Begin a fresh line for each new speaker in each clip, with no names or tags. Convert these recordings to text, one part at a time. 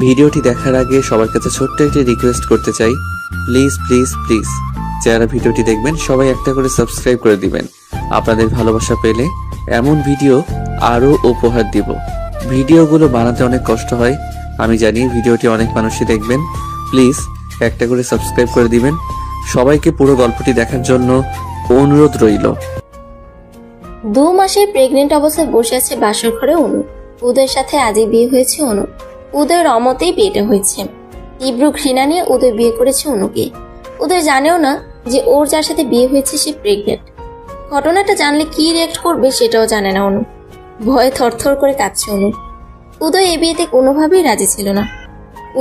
ভিডিওটি দেখার আগে সবার কাছে ছোট্ট একটি রিকোয়েস্ট করতে চাই, প্লিজ প্লিজ প্লিজ যারা ভিডিওটি দেখবেন সবাই একটা করে সাবস্ক্রাইব করে দিবেন। আপনাদের ভালোবাসা পেলে এমন ভিডিও আরও উপহার দিব। ভিডিওগুলো বানাতে অনেক কষ্ট হয়, আমি জানি। ভিডিওটি অনেক মানুষই দেখবেন, প্লিজ একটা করে সাবস্ক্রাইব করে দিবেন। সবাইকে পুরো গল্পটি দেখার জন্য অনুরোধ রইল।
2 মাসে প্রেগনেন্ট অবস্থায় বসে আছে বাসর ঘরে অনু। উদয়ের সাথে আজই বিয়ে হয়েছে অনু। উদয়ের অমতেই বিয়েটা হয়েছে। তীব্র ঘৃণা নিয়ে উদয় বিয়ে করেছে অনুকে। উদয় জানেও না যে ওর যার সাথে বিয়ে হয়েছে সে প্রেগনেন্ট। ঘটনাটা জানলে কি রিয়েক্ট করবে সেটাও জানে না অনু। ভয়ে থরথর করে কাঁপছে অনু। উদয় এ বিয়েতে কোনোভাবেই রাজি ছিল না।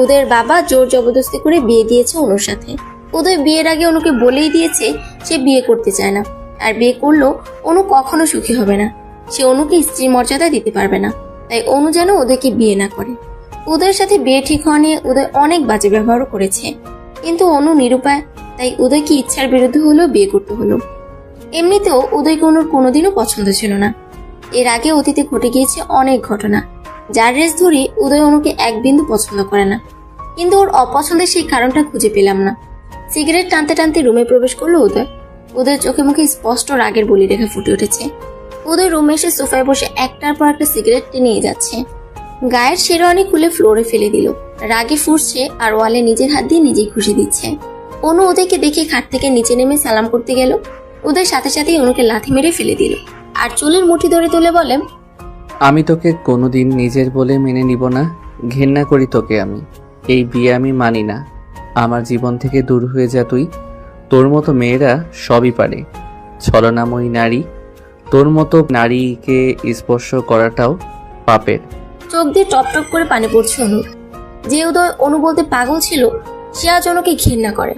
উদয়ের বাবা জোর জবরদস্তি করে বিয়ে দিয়েছে অনুর সাথে। উদয় বিয়ের আগে অনুকে বলেই দিয়েছে সে বিয়ে করতে চায় না, আর বিয়ে করলেও অনু কখনো সুখী হবে না। সে অনুকে স্ত্রীর মর্যাদা দিতে পারবে না, তাই অনু যেন উদয়কে বিয়ে না করে। উদয়ের সাথে বিয়ে ঠিক হওয়া নিয়ে উদয় অনেক বাজে ব্যবহারও করেছে, কিন্তু অনু নিরুপায়, তাই উদয়কে ইচ্ছার বিরুদ্ধে হলেও বিয়ে করতে হলো। এমনিতেও উদয়কে অনুর কোনোদিনও পছন্দ ছিল না। এর আগে অতীতে ঘটে গিয়েছে অনেক ঘটনা, যার রেস ধরে উদয় অনুকে এক বিন্দু পছন্দ করে না। কিন্তু ওর অপছন্দের সেই কারণটা খুঁজে পেলাম না। সিগারেট টানতে টানতে রুমে প্রবেশ করলো উদয়। উদয়ের চোখে মুখে স্পষ্ট রাগের বলিরেখা ফুটে উঠেছে। উদয় রুমে এসে সোফায় বসে একটার পর একটা সিগারেট টেনে যাচ্ছে। গায়ের শেরওয়ানি খুলে ফ্লোরে ফেলে দিল। রাগে ফুঁসছে আর ওয়ালে নিজের হাত দিয়ে নিজেই খুশি দিচ্ছে। অনু উদয়কে দেখে খাট থেকে নিচে নেমে সালাম করতে গেল। উদয় সাথে সাথেই অনুকে লাথি মেরে ফেলে দিল আর চুলের মুঠি ধরে তুলে বলে,
আমি তোকে কোনোদিন নিজের বলে মেনে নিব না। ঘেন্না করি তোকে আমি। এই বিয়ে আমি মানি না। আমার জীবন থেকে দূর হয়ে যা তুই। তোর মতো মেয়েরা সবই পারে। ছলনাময়ী নারী, তোর মতো নারীকে স্পর্শ করাটাও পাপের।
চোখ দিয়ে টপটপ করে পানি পড়ছে অনুর। যে উদয় অনু বলতে পাগল ছিল, সে আজ অনুকে ঘৃণা করে।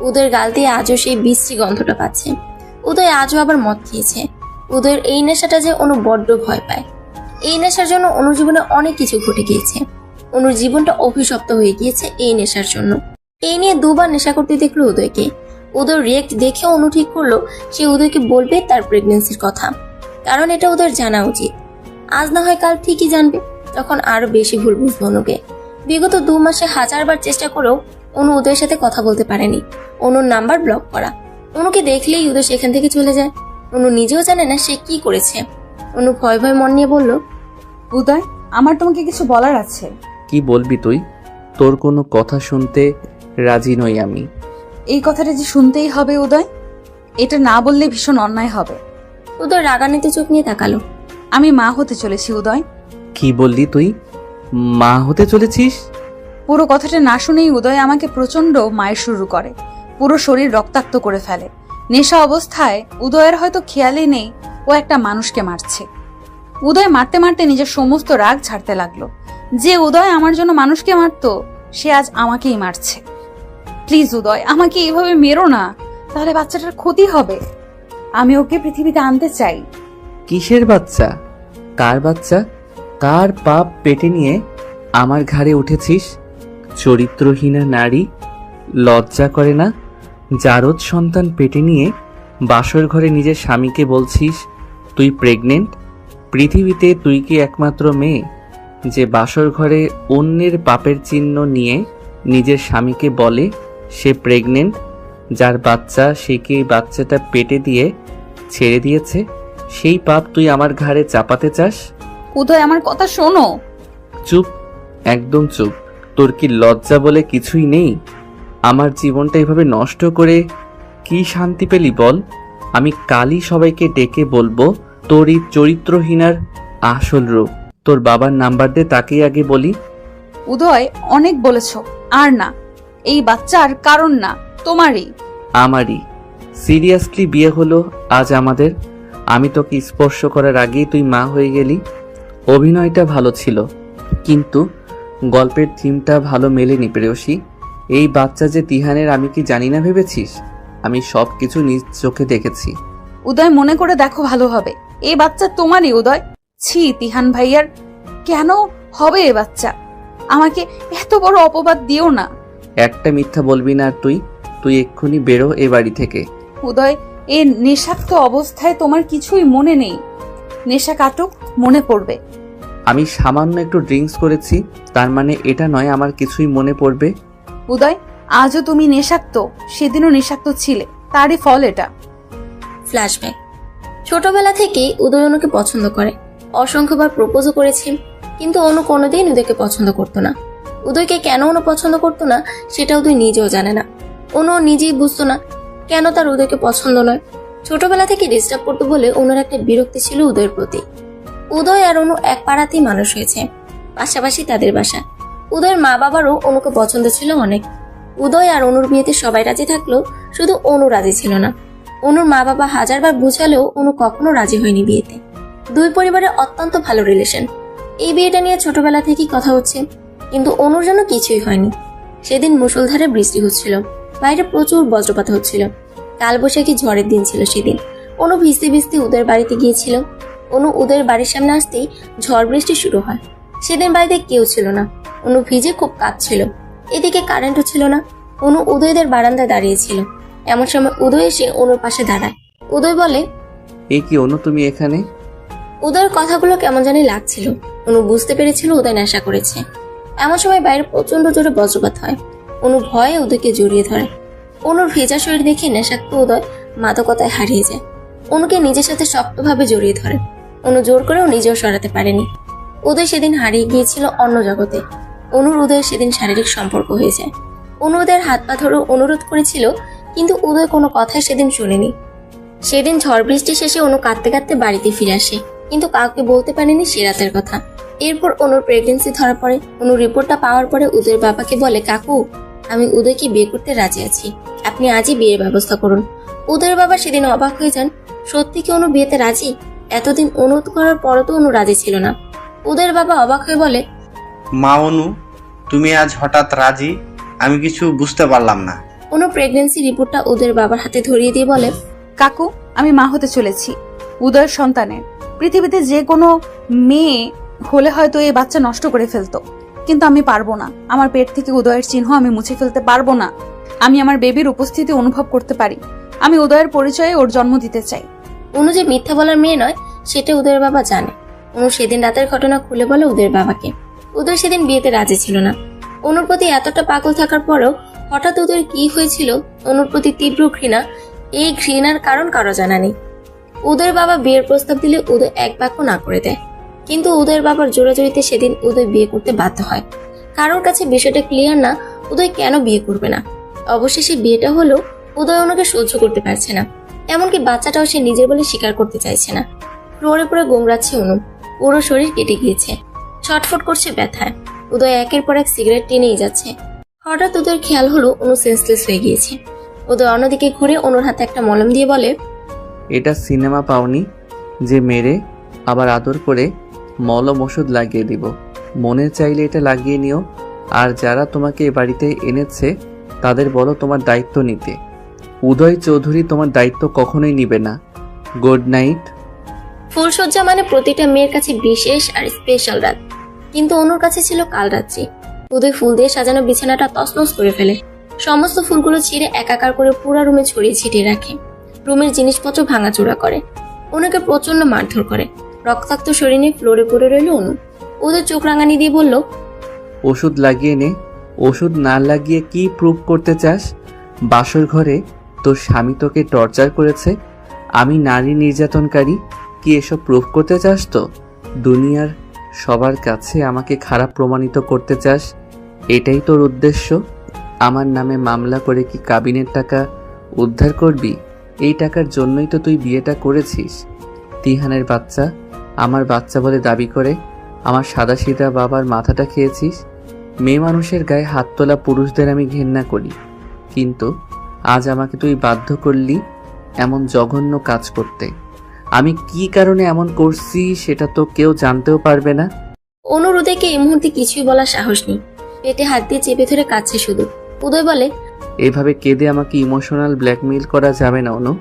উদয়ের গাল দিয়ে আজও সেই বিশ্রী গন্ধটা পাচ্ছে। উদয় আজও আবার মদ খেয়েছে। উদয়ের এই নেশাটা যে অনু বড্ড ভয় পায়। এই নেশার জন্য অনুর জীবনে অনেক কিছু ঘটে গিয়েছে। অনুর জীবনটা অভিশপ্ত হয়ে গিয়েছে এই নেশার জন্য। এই নিয়ে 2 বার নেশা করতে দেখলো উদয়কে। উদয় রিয়েক্ট দেখে অনু ঠিক করলো সে উদয়কে বলবে তার প্রেগনেন্সির কথা, কারণ এটা উদয়ের জানা উচিত। আজ না হয় কাল ঠিকই জানবে, তখন আরো বেশি ভুল বুঝবো অনুকে। বিগত 2 মাসে 1000 বার চেষ্টা করেও অনু উদয়ের সাথে কথা বলতে পারেনি। অনুর নাম্বার ব্লক করা। অনুকে দেখলেই উদয় সেখান থেকে চলে যায়। অনু নিজেও জানে না সে কি করেছে। অনু ভয় ভয় মন নিয়ে বলল,
উদয়, আমার তোমাকে কিছু বলার আছে।
কি বলবি তুই? তোর কোনো কথা শুনতে রাজি নই আমি।
এই কথাটা যে শুনতেই হবে উদয়, এটা না বললে ভীষণ অন্যায় হবে।
উদয় রাগান্বিত চোখ নিয়ে তাকালো।
আমি মা হতে চলেছি উদয়।
কি বললি তুই? মা হতে চলেছিস?
পুরো কথাটা না শুনেই উদয় আমাকে প্রচন্ড মায়ের শুরু করে। পুরো শরীর রক্তাক্ত করে ফেলে। নেশা অবস্থায় উদয়ের হয়তো খেয়ালই নেই ও একটা মানুষকে মারছে। উদয় মারতে মারতে নিজের সমস্ত রাগ ছাড়তে লাগলো। যে উদয় আমার জন্য মানুষকে মারতো, সে আজ আমাকেই মারছে। প্লিজ উদয়, আমাকে এইভাবে মেরো না, তাহলে বাচ্চাটার ক্ষতি হবে। আমি ওকে পৃথিবীতে আনতে চাই।
কিসের বাচ্চা? কার বাচ্চা? কার পাপ পেটে নিয়ে আমার ঘাড়ে উঠেছিস? চরিত্রহীনা নারী, লজ্জা করে না? জারদ সন্তান পেটে নিয়ে বাসর ঘরে নিজের স্বামীকে বলছিস তুই প্রেগনেন্ট? পৃথিবীতে তুই কি একমাত্র মেয়ে যে বাসর ঘরে অন্যের পাপের চিহ্ন নিয়ে নিজের স্বামীকে বলে সে প্রেগনেন্ট? যার বাচ্চা সে কি বাচ্চাটা পেটে দিয়ে ছেড়ে দিয়েছে, সেই পাপ তুই আমার ঘাড়ে চাপাতে চাস?
উদয়, আমার কথা শোনো।
চুপ, একদম চুপ। তোর কি লজ্জা বলে কিছুই নেই? আমার জীবনটা এভাবে নষ্ট করে কি শান্তি পেলি বল? আমি কালই সবাইকে ডেকে বলবো তোর এই চরিত্রহীনার আসল রূপ। তোর বাবার নাম্বার দে, তাকেই আগে বলি।
উদয়, অনেক বলেছ, আর না। এই বাচ্চার কারণ না, তোমারই।
আমারই। সিরিয়াসলি বিয়ে হলো আজ আমাদের। আমি তোকে স্পর্শ করার আগেই তুই মা হয়ে গেলি। অভিনয়টা ভালো ছিল, কিন্তু গল্পের থিমটা ভালো মেলেনি প্রেয়সী। এই বাচ্চা যে তিহানের, আমি কি জানি না ভেবেছিস? আমি সবকিছু নিজ চোখে দেখেছি।
উদয়, মনে করে দেখো ভালো হবে। এই বাচ্চা তোমারই উদয়। ছি, তিহান ভাইয়ার কেন হবে এ বাচ্চা? আমাকে এত বড় অপবাদ দিও না।
একটা মিথ্যা বলবি না আর তুই। তুই এক্ষুনি বেরো এ বাড়ি থেকে।
উদয়, এ নেশাক্ত অবস্থায় তোমার কিছুই মনে নেই। নেশা কাটুক, মনে পড়বে।
আমি সামান্য একটু ড্রিঙ্কস করেছি, তার মানে এটা নয় আমার কিছুই মনে পড়বে।
উদয়, আজও তুমি নেশাক্ত, সেদিনও নেশাক্ত ছিলে, তারই ফল এটা।
ফ্ল্যাশব্যাক। ছোটবেলা থেকেই উদয় অনুকে পছন্দ করে, অসংখ্যবার প্রপোজও করেছে, কিন্তু অনু কোনোদিন উদয়কে পছন্দ করতো না। উদয়কে কেন অনু পছন্দ করতো না সেটা উদয় নিজেও জানে না। অনু নিজেই বুঝতো না কেন তার উদয়কে পছন্দ নয়। ছোটবেলা থেকে ডিস্টার্ব করতো বলে অনুর একটা বিরক্তি ছিল উদয়ের প্রতি। উদয় আর অনু এক পাড়াতেই মানুষ হয়েছে, পাশাপাশি তাদের বাসা। উদয়ের মা বাবারও অনুকে পছন্দ ছিল অনেক। উদয় আর অনুর বিয়েতে সবাই রাজি থাকলেও শুধু অনু রাজি ছিল না। অনুর মা বাবা হাজারবার বুঝালেও অনু কখনো রাজি হয়নি বিয়েতে। দুই পরিবারের অত্যন্ত ভালো রিলেশন। এই বিয়েটা নিয়ে ছোটবেলা থেকেই কথা হচ্ছে, কিন্তু অনুর জন্য কিছুই হয়নি। সেদিন মুষলধারে বৃষ্টি হচ্ছিল, বাইরে প্রচুর বজ্রপাত হচ্ছিল। কালবৈশাখী ঝড়ের দিন ছিল সেদিন। অনু ভিজতে ভিজতে উদয়ের বাড়িতে গিয়েছিল। অনু উদয়ের বাড়ির সামনে আসতেই ঝড় বৃষ্টি শুরু হয়। সেদিন বাড়িতে কেউ ছিল না। অনু ভিজে খুব কাঁদছিল। এদিকে কারেন্টও ছিল না। অনু উদয়দের বারান্দায় দাঁড়িয়েছিল। এমন সময় উদয় এসে অনুর পাশে দাঁড়ায়। উদয় বলে,
এ কি অনু, তুমি এখানে?
উদয়ের কথাগুলো কেমন জানি লাগছিল। অনু বুঝতে পেরেছিল উদয় নেশা করেছে। এমন সময় বাইরে প্রচন্ড জোরে বজ্রপাত হয়। অনু ভয়ে উদয়কে জড়িয়ে ধরে। অনুর ভেজা শরীর দেখে নেশাক্ত উদয় মাদকতায় হারিয়ে যায়। অনুকে নিজের সাথে শক্তভাবে জড়িয়ে ধরে। অনু জোর করেও নিজেও সরাতে পারেনি। উদয় সেদিন হারিয়ে গিয়েছিল অন্য জগতে। অনুর উদয়ের সেদিন শারীরিক সম্পর্ক হয়ে যায়। অনু উদয়ের হাত পা ধরে অনুরোধ করেছিল, কিন্তু উদয় কোনো কথাই সেদিন শুনেনি। সেদিন ঝড় বৃষ্টি শেষে অনু কাঁদতে কাঁদতে বাড়িতে ফিরে আসে, কিন্তু কাউকে বলতে পারেনি সে রাতের কথা। এরপর অনুর প্রেগনেন্সি ধরা পড়ে। অনুর রিপোর্টটা পাওয়ার পরে উদয়ের বাবাকে বলে, কাকু, আমি উদয়কে বিয়ে করতে রাজি আছি, আপনি আজই বিয়ের ব্যবস্থা করুন। উদয়ের বাবা সেদিন অবাক হয়ে যান। সত্যি কি অনু বিয়েতে রাজি? এতদিন অনুরোধ করার পরও তো অনু রাজি ছিল না। উদয়ের বাবা অবাক হয়ে বলে,
মা অনু, তুমি আজ হঠাৎ রাজি? আমি কিছু বুঝতে পারলাম না।
অনু প্রেগনেন্সি রিপোর্টটা উদয়ের বাবার হাতে ধরিয়ে দিয়ে বলে,
কাকু, আমি মা হতে চলেছি উদয়ের সন্তানের। পৃথিবীতে যে কোনো মেয়ে হলে হয়তো এই বাচ্চা নষ্ট করে ফেলতো, কিন্তু আমি পারবো না। আমার পেট থেকে উদয়ের চিহ্ন আমি মুছে ফেলতে পারবো না। আমি আমার বেবির উপস্থিতি অনুভব করতে পারি। আমি উদয়ের পরিচয়ে ওর জন্ম দিতে চাই।
অনু যে মিথ্যা বলার মেয়ে নয় সেটা উদয়ের বাবা জানে। অনু সেদিন রাতের ঘটনা খুলে বলে উদয়ের বাবাকে। উদয় সেদিন বিয়েতে রাজি ছিল না। অনুর প্রতি এতটা পাগল থাকার পরেও হঠাৎ উদয়ের কি হয়েছিল, অনুর প্রতি তীব্র ঘৃণা। এই ঘৃণার কারণ কারো জানা নেই। উদয়ের বাবা বিয়ের প্রস্তাব দিলে উদয় এক বাক্য না করে দেয়, কিন্তু উদয়ের বাবার জোরাজোরিতে সেদিন উদয় বিয়ে করতে বাধ্য হয়। কারোর কাছে বিষয়টা ক্লিয়ার না উদয় কেন বিয়ে করবে না। অবশেষে বিয়েটা হলো। উদয় অনুকে সহ্য করতে পারছে না, এমনকি বাচ্চাটাও সে নিজের বলে স্বীকার করতে চাইছে না। ফ্লোরে পড়ে গোংরাচ্ছে অনু, পুরো শরীর কেটে গিয়েছে, ছটফট করছে ব্যথায়। উদয় একের পর এক সিগারেট টেনেই যাচ্ছে। হঠাৎ উদয়ের খেয়াল হলো অনু সেন্সলেস হয়ে গিয়েছে। উদয় অন্যদিকে ঘুরে অনুর হাতে একটা মলম দিয়ে বলে,
এটা সিনেমা পাওনি যে মেরে আবার আদর করে মলম ওষুধ লাগিয়ে দিব? মনে চাইলে এটা লাগিয়ে নিও। আর যারা তোমাকে এ বাড়িতে এনেছে তাদের বলো তোমার দায়িত্ব নিতে। উদয় চৌধুরী তোমার দায়িত্ব কখনোই নিবে না। Good night.
ফুলসজ্জা মানে প্রতিটা মেয়ের কাছে বিশেষ আর স্পেশাল রাত, কিন্তু অনুর কাছে ছিল কাল রাত্রি। উদয় ফুল দিয়ে সাজানো বিছানাটা তছনছ করে ফেলে। সমস্ত ফুলগুলো ছিঁড়ে একাকার করে পুরা রুমে ছড়িয়ে ছিটিয়ে রাখে। রুমের জিনিসপত্র ভাঙাচোরা করে। অনুকে প্রচন্ড মারধর করে। রক্তাক্ত শরীরে ফ্লোরে পড়ে রইল অনু। উদয় চোখ রাঙানি দিয়ে বলল,
ওষুধ লাগিয়ে নে। ওষুধ না লাগিয়ে কি প্রুভ করতে চাস? বাসর ঘরে তোর স্বামী তোকে টর্চার করেছে, আমি নারী নির্যাতনকারী, কি এসব প্রুভ করতে চাস? তো দুনিয়ার সবার কাছে আমাকে খারাপ প্রমাণিত করতে চাস? এটাই তোর উদ্দেশ্য? আমার নামে মামলা করে কি কাবিনের টাকা উদ্ধার করবি? এই টাকার জন্যই তো তুই বিয়েটা করেছিস। তিহানের বাচ্চা আমার বাচ্চা বলে দাবি করে আমার সাদাসিধা বাবার মাথাটা খেয়েছিস। মেয়ে মানুষের গায়ে হাত তোলা পুরুষদের আমি ঘেন্না করি, কিন্তু আজ আমাকে তুই বাধ্য করলি এমন জঘন্য কাজ করতে। আমি কি কারণে এমন করছি সেটা তো কেউ জানতেও পারবে না।
অনুর উদয়কে এই মুহূর্তে কিছুই বলার সাহস নেই। পেটে হাত দিয়ে চেপে ধরে কাঁদছে শুধু। উদয় বলে,
এভাবে কেঁদে আমাকে ইমোশনাল ব্ল্যাকমেইল করা যাবে না অনু।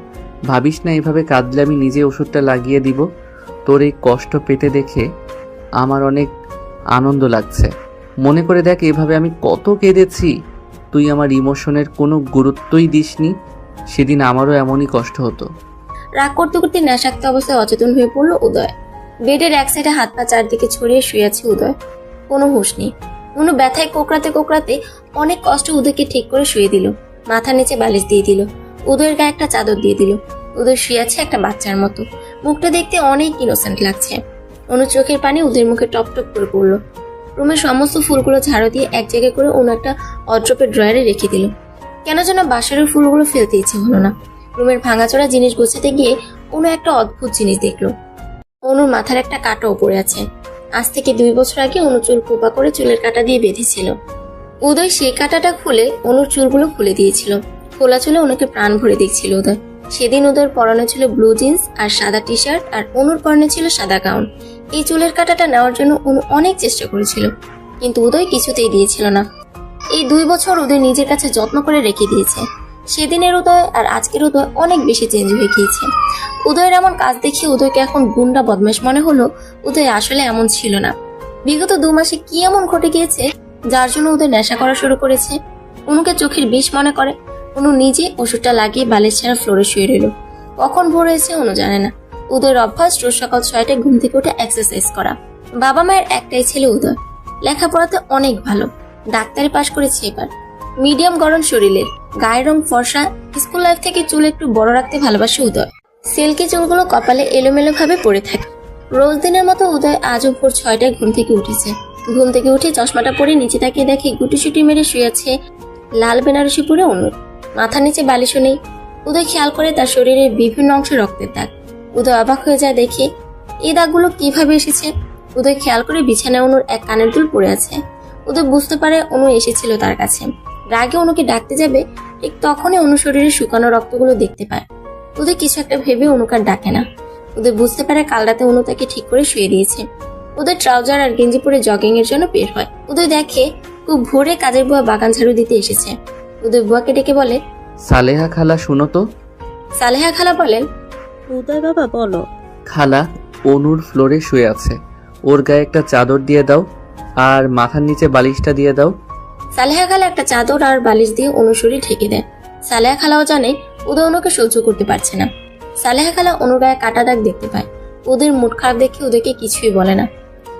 ভাবিস না এভাবে কাঁদলে আমি নিজে ওষুধটা লাগিয়ে দিব। তোর এই কষ্ট পেতে দেখে আমার অনেক আনন্দ লাগছে। মনে করে দেখ এভাবে আমি কত কেঁদেছি। তুই আমার ইমোশনের কোনো গুরুত্বই দিসনি। সেদিন আমারও এমনই কষ্ট হতো।
রাগ করতে করতে নেশাক্ত অবস্থায় অচেতন হয়ে পড়ল উদয়। বেডের এক সাইডে হাত পা চারদিকে ছড়িয়ে শুয়ে আছে উদয়। কোনো হুঁশ নেই। অনু ব্যথায় কোকড়াতে কোকড়াতে অনেক কষ্ট উদয়কে ঠিক করে শুয়ে দিল। মাথার নিচে বালিশ দিয়ে দিল। উদয়ের গায়ে একটা চাদর দিয়ে দিল। উদয় শুয়ে আছে একটা বাচ্চার মতো। মুখটা দেখতে অনেক ইনোসেন্ট লাগছে। অনু চোখের পানি উদয়ের মুখে টপ টপ করে পড়লো। রুমের সমস্ত ফুলগুলো ঝাড়ু দিয়ে এক জায়গায় করে অনু একটা অড্রপের ড্রয়ারে রেখে দিল। কেন যেন বাসরের ফুলগুলো ফেলতে ইচ্ছে হলো না। রুমের ভাঙাচোরা জিনিস গোছাতে গিয়ে অনু একটা অদ্ভুত জিনিস দেখলো। অনুর মাথার একটা কাঁটাও পড়ে আছে। আজ থেকে 2 বছর আগে অনু চুল কোপা করে চুলের কাঁটা দিয়ে বেঁধেছিল। উদয় সেই কাঁটাটা খুলে অনুর চুলগুলো খুলে দিয়েছিল। খোলা চুলে অনুকে প্রাণ ভরে দেখছিল উদয়। সেদিন উদয়ের পরনে ছিল ব্লু জিন্স আর সাদা টি শার্ট, আর অনুর পরনে ছিল সাদা গাউন। এই চুলের কাঁটাটা নেওয়ার জন্য অনু অনেক চেষ্টা করেছিল, কিন্তু উদয় কিছুতেই দিয়েছিল না। এই 2 বছর উদয় নিজের কাছে যত্ন করে রেখে দিয়েছে। সেদিনের উদয় আর আজকের উদয় অনেক বেশি চেঞ্জ হয়ে গিয়েছে। উদয়ের এমন কাজ দেখে উদয়কে এখন গুন্ডা বদমাশ মনে হলো। উদয় আসলে এমন ছিল না। বিগত 2 মাসে কি এমন ঘটে গিয়েছে যার জন্য উদয় নেশা করা শুরু করেছে? অনুকে চোখের বিষ মনে করে। অনু নিজে ওষুধটা লাগিয়ে বালিশ ছাড়া ফ্লোরে শুয়ে রইল। কখন ভোর হয়েছে অনু জানে না। উদয়ের অভ্যাস রোজ সকাল 6টায় ঘুম থেকে উঠে এক্সারসাইজ করা। বাবা মায়ের একটাই ছেলে উদয়। লেখাপড়াতে অনেক ভালো, ডাক্তারি পাশ করেছে এবার। মিডিয়াম গড়ন শরীরের, গায়ের রং ফর্সা। স্কুল লাইফ থেকে চুল একটু বড় রাখতে ভালোবাসে উদয়। সিল্কি চুলগুলো কপালে এলোমেলো ভাবে পড়ে থাকে। রোজ দিনের মতো উদয় আজও ভোর 6টায় ঘুম থেকে উঠেছে। ঘুম থেকে উঠে চশমাটা পরে নিচে তাকিয়ে দেখে গুটিসুটি মেরে শুয়ে আছে লাল বেনারসি পরে অনু। মাথার নিচে বালিশও নেই। উদয় খেয়াল করে তার শরীরের বিভিন্ন অংশে রক্তের দাগ। উদয় অবাক হয়ে যায় দেখে এই দাগগুলো কিভাবে এসেছে। উদয় খেয়াল করে বিছানায় অনুর এক কানের দুল পড়ে আছে। উদয় বুঝতে পারে অনু এসেছিল তার কাছে। রাগে অনুকে ডাকতে যাবে, ঠিক তখনই অনু শরীরে শুকানো রক্তগুলো দেখতে পায়। উদয় কিছু একটা ভেবে অনুকে আর ডাকে না। উদয় বুঝতে পারে কাল রাতে অনু তাকে ঠিক করে শুয়ে দিয়েছে। উদয় ট্রাউজার আর গেঞ্জি পরে জগিং এর জন্য বের হয়। উদয় দেখে খুব ভোরে কাজের বুয়া বাগান ঝাড়ু দিতে এসেছে। উদয় বুয়াকে ডেকে বলে,
সালেহা খালা শুনো তো।
সালেহা খালা বলেন,
উদয় বাবা বলো।
খালা, অনুর ফ্লোরে শুয়ে আছে, ওর গায়ে একটা চাদর দিয়ে দাও আর মাথার নিচে বালিশটা দিয়ে দাও।
সালেহা খালা একটা চাদর আর বালিশ দিয়ে অনুর শরীর ঢেকে দেয়। সালেহা খালাও জানে উদয় অনুকে সহ্য করতে পারছে না। সালেহা খালা অনুর গায়ে কাটা দাগ দেখতে পায়। ওদের মুড খারাপ দেখে ওদেরকে কিছুই বলে না।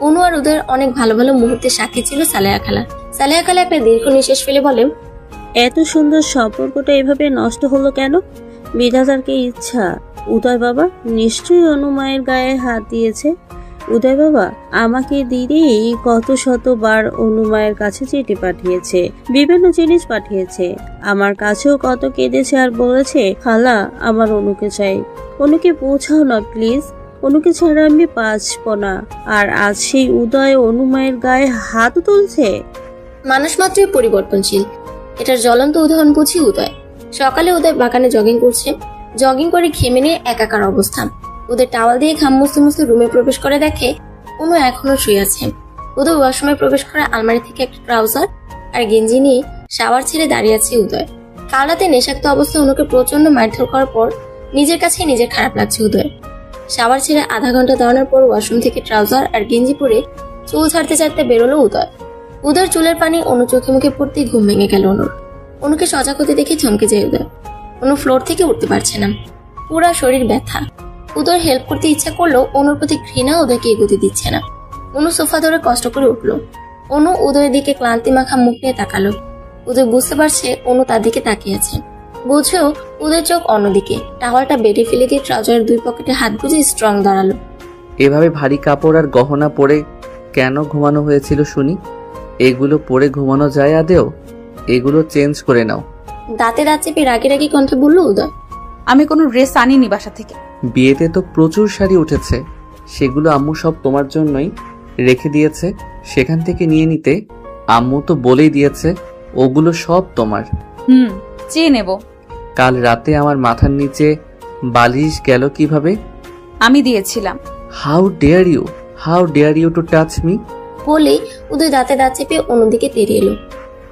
অনু আর ওদের অনেক ভালো ভালো মুহূর্তের সাক্ষী ছিল সালেহা খালা। সালেহা খালা একটা দীর্ঘ নিঃশ্বাস ফেলে বলে,
এত সুন্দর সম্পর্কটা এভাবে নষ্ট হলো কেন? বিধাতার কি ইচ্ছা? উদয় বাবা নিশ্চয়ই অনুমায়ের গায়ে হাত দিয়েছে। উদয় বাবা আমাকে দিদি কত শতবার অনুমায়ের কাছে চিঠি পাঠিয়েছে, বিভিন্ন জিনিস পাঠিয়েছে, আমার কাছেও কত কেঁদেছে আর বলেছে খালা আমার অনুকে চাই। অনুকে বোঝাও না প্লিজ, অনুকে ছাড়া আমি বাঁচবো না। আর আজ সেই উদয় অনুমায়ের গায়ে হাত তুলছে।
মানুষ মাত্রই পরিবর্তনশীল, এটার জ্বলন্ত উদাহরণ বুঝি উদয়। সকালে উদয় বাগানে জগিং করছে। জগিং করে ঘেমে নিয়ে একাকার অবস্থা। উদয় টাওয়াল দিয়ে ঘাম মুছতে মুছতে রুমে প্রবেশ করে দেখে অনু এখনো শুয়ে আছে। উদয় ওয়াশরুমে প্রবেশ করে আলমারি থেকে একটা ট্রাউজার আর গেঞ্জি নিয়ে শাওয়ার ছেড়ে দাঁড়িয়ে আছে উদয়। কাল রাতে নেশাক্ত অবস্থায় অনুকে প্রচন্ড মারধর করার পর নিজের কাছে নিজের খারাপ লাগছে উদয়। শাওয়ার ছেড়ে আধা ঘন্টা দাঁড়ানোর পর ওয়াশরুম থেকে ট্রাউজার আর গেঞ্জি পরে চুল ছাড়তে ছাড়তে বেরোলো উদয়। উদয়ের চুলের পানি অনু চোখে মুখে পড়তেই ঘুম ভেঙে গেল অনুর। অনুকে সজাগ হতে দেখে চমকে যায় উদয়। অনু ফ্লোর থেকে উঠতে পারছে না, পুরা শরীর ব্যথা। উদয়ের হেল্প করতে ইচ্ছা করলেও অনুর প্রতি ঘৃণা উদয়কে এগোতে দিচ্ছে না। অনু সোফা ধরে কষ্ট করে উঠলো। অনু উদয়ের দিকে ক্লান্তি মাখা মুখ নিয়ে তাকালো। উদয় বুঝতে পারছে অনু তার দিকে তাকিয়ে আছে। বুঝেও উদয়ের চোখ অন্যদিকে। টাওয়ালটা বেডে ফেলে দিয়ে ট্রাউজারের 2 পকেটে হাত গুজে স্ট্রং দাঁড়ালো।
এভাবে ভারী কাপড় আর গহনা পরে কেন ঘুমানো হয়েছিল শুনি? এগুলো পরে ঘুমানো যায় আদেও? এগুলো চেঞ্জ করে নাও।
দাঁতে দাঁত চেপে রাগে রাগে কণ্ঠে বলল উদয়,
আমি কোনো ড্রেস আনিনি বাসা থেকে।
বিয়েতে তো প্রচুর শাড়ি উঠেছে, সেগুলো আম্মু সব তোমার জন্যই রেখে দিয়েছে। সেখান থেকে নিয়ে নিতে আম্মু তো বলেই দিয়েছে ওগুলো সব তোমার।
চেয়ে নেব।
কাল রাতে আমার মাথার নিচে বালিশ গেল কিভাবে?
আমি দিয়েছিলাম।
How dare you to touch me?
বলে উদয় দাঁতে দাঁত চেপে অন্যদিকে তেড়ে এলো।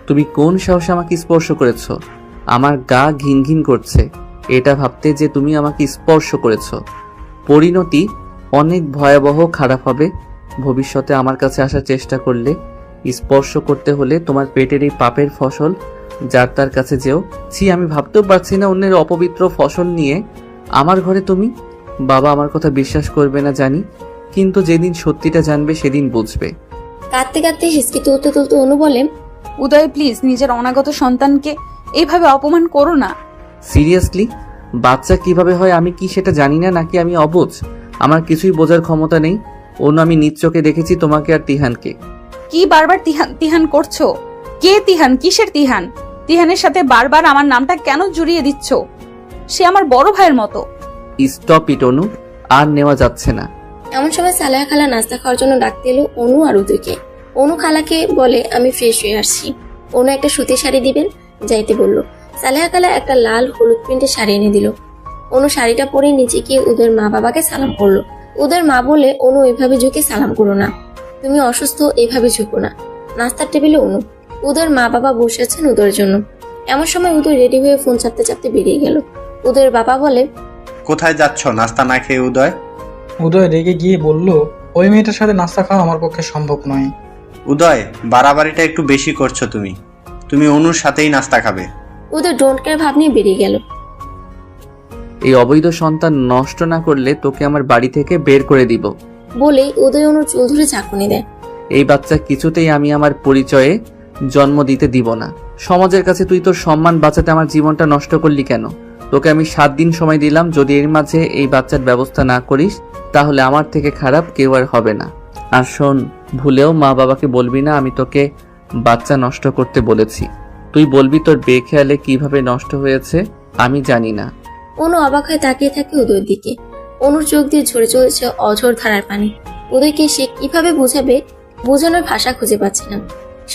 তুমি কোন সাহসে আমাকে স্পর্শ করেছো? আমার গা ঘিন ঘিন করছে এটা ভাবতে যে তুমি আমাকে স্পর্শ করেছো। পরিণতি অনেক ভয়াবহ খারাপ হবে ভবিষ্যতে। আমার কাছে আসার চেষ্টা করলে, স্পর্শ করতে হলে তোমার পেটের এই পাপের ফসল যার তার কাছে যেও। ছি, আমি ভাবতেও পারছি না অন্যের অপবিত্র ফসল নিয়ে আমার ঘরে তুমি। বাবা আমার কথা বিশ্বাস করবে না জানি, কিন্তু যেদিন সত্যিটা জানবে সেদিন বুঝবে।
কাঁদতে কাঁদতে হিসকি তুলতে তুলতে অনু বলে,
উদয় প্লিজ নিজের অনাগত সন্তানকে এইভাবে অপমান করো না।
সিরিয়াসলি? বাচ্চা কিভাবে হয় আমি কি সেটা জানি না নাকি আমি অবুঝ? আমার কিছুই বোঝার ক্ষমতা নেই। অন্য আমি নিজ চোখে দেখেছি তোমাকে আর তিহানকে।
কি বারবার তিহান তিহান করছো? কে তিহান? কিসের তিহান? তিহানের সাথে বারবার আমার নামটা কেন জড়িয়ে দিচ্ছ? সে আমার বড় ভাইয়ের মতো।
স্টপ ইট অনু, আর নেওয়া যাচ্ছে না।
এমন সময় সালেহা খালা নাস্তা খাওয়ার জন্য ডাকতে এলো অনু আর উদয়কে। অনু খালাকে বলে, আমি ফ্রেশ হয়ে আসছি। অনু একটা সুতির শাড়ি দিবেন, যাইতে বলল। সালেহা খালা একটা লাল হলুদ প্রিন্টের শাড়ি এনে দিল। অনু শাড়িটা পরে নিচে গিয়ে উদয়ের মা বাবাকে সালাম করলো। উদয়ের মা বলে, অনু এভাবে ঝুঁকে সালাম করো না, তুমি অসুস্থ, এভাবে ঝুঁকো না। নাস্তার টেবিলে অনু, উদয়ের মা বাবা বসে আছেন উদয়ের জন্য। এমন সময় উদয় রেডি হয়ে ফোন চাপতে চাপতে বেরিয়ে গেল। উদয়ের বাবা বলে,
কোথায় যাচ্ছ নাস্তা না খেয়ে উদয়?
উদয় রেগে গিয়ে বলল, ওই মেয়েটার সাথে নাস্তা খাওয়া আমার পক্ষে সম্ভব নয়।
উদয়, বাড়াবাড়িটা একটু বেশি করছো তুমি। তুমি অনুর সাথেই নাস্তা খাবে।
উদয় ডোন্ট কেয়ার ভাব নিয়ে বেরিয়ে গেল।
এই অবৈধ সন্তান নষ্ট না করলে তোকে আমার বাড়ি থেকে বের করে দিব।
বলেই উদয় অনুর চুল ধরে চাকুনি দেয়।
এই বাচ্চা কিছুতেই আমি আমার পরিচয়ে জন্ম দিতে দিব না। সমাজের কাছে তুই তোর সম্মান বাঁচাতে আমার জীবনটা নষ্ট করলি কেন? তোকে আমি 7 দিন সময় দিলাম, যদি এর মাঝে এই বাচ্চার ব্যবস্থা না করিস তাহলে আমার থেকে খারাপ কেউ আর হবে না। আর শোন, ভুলেও মা বাবাকে বলবি না আমি তোকে বাচ্চা নষ্ট করতে বলেছি। তুই বলবি তোর বেখেয়ালে কিভাবে নষ্ট হয়েছে আমি জানি না।
অনু অবাক হয়ে তাকিয়ে থাকে উদয়ের দিকে। অনুর চোখ দিয়ে ঝরে চলেছে অঝোর ধারার পানি। উদয়কে সে কিভাবে বোঝাবে, বোঝানোর ভাষা খুঁজে পাচ্ছে না।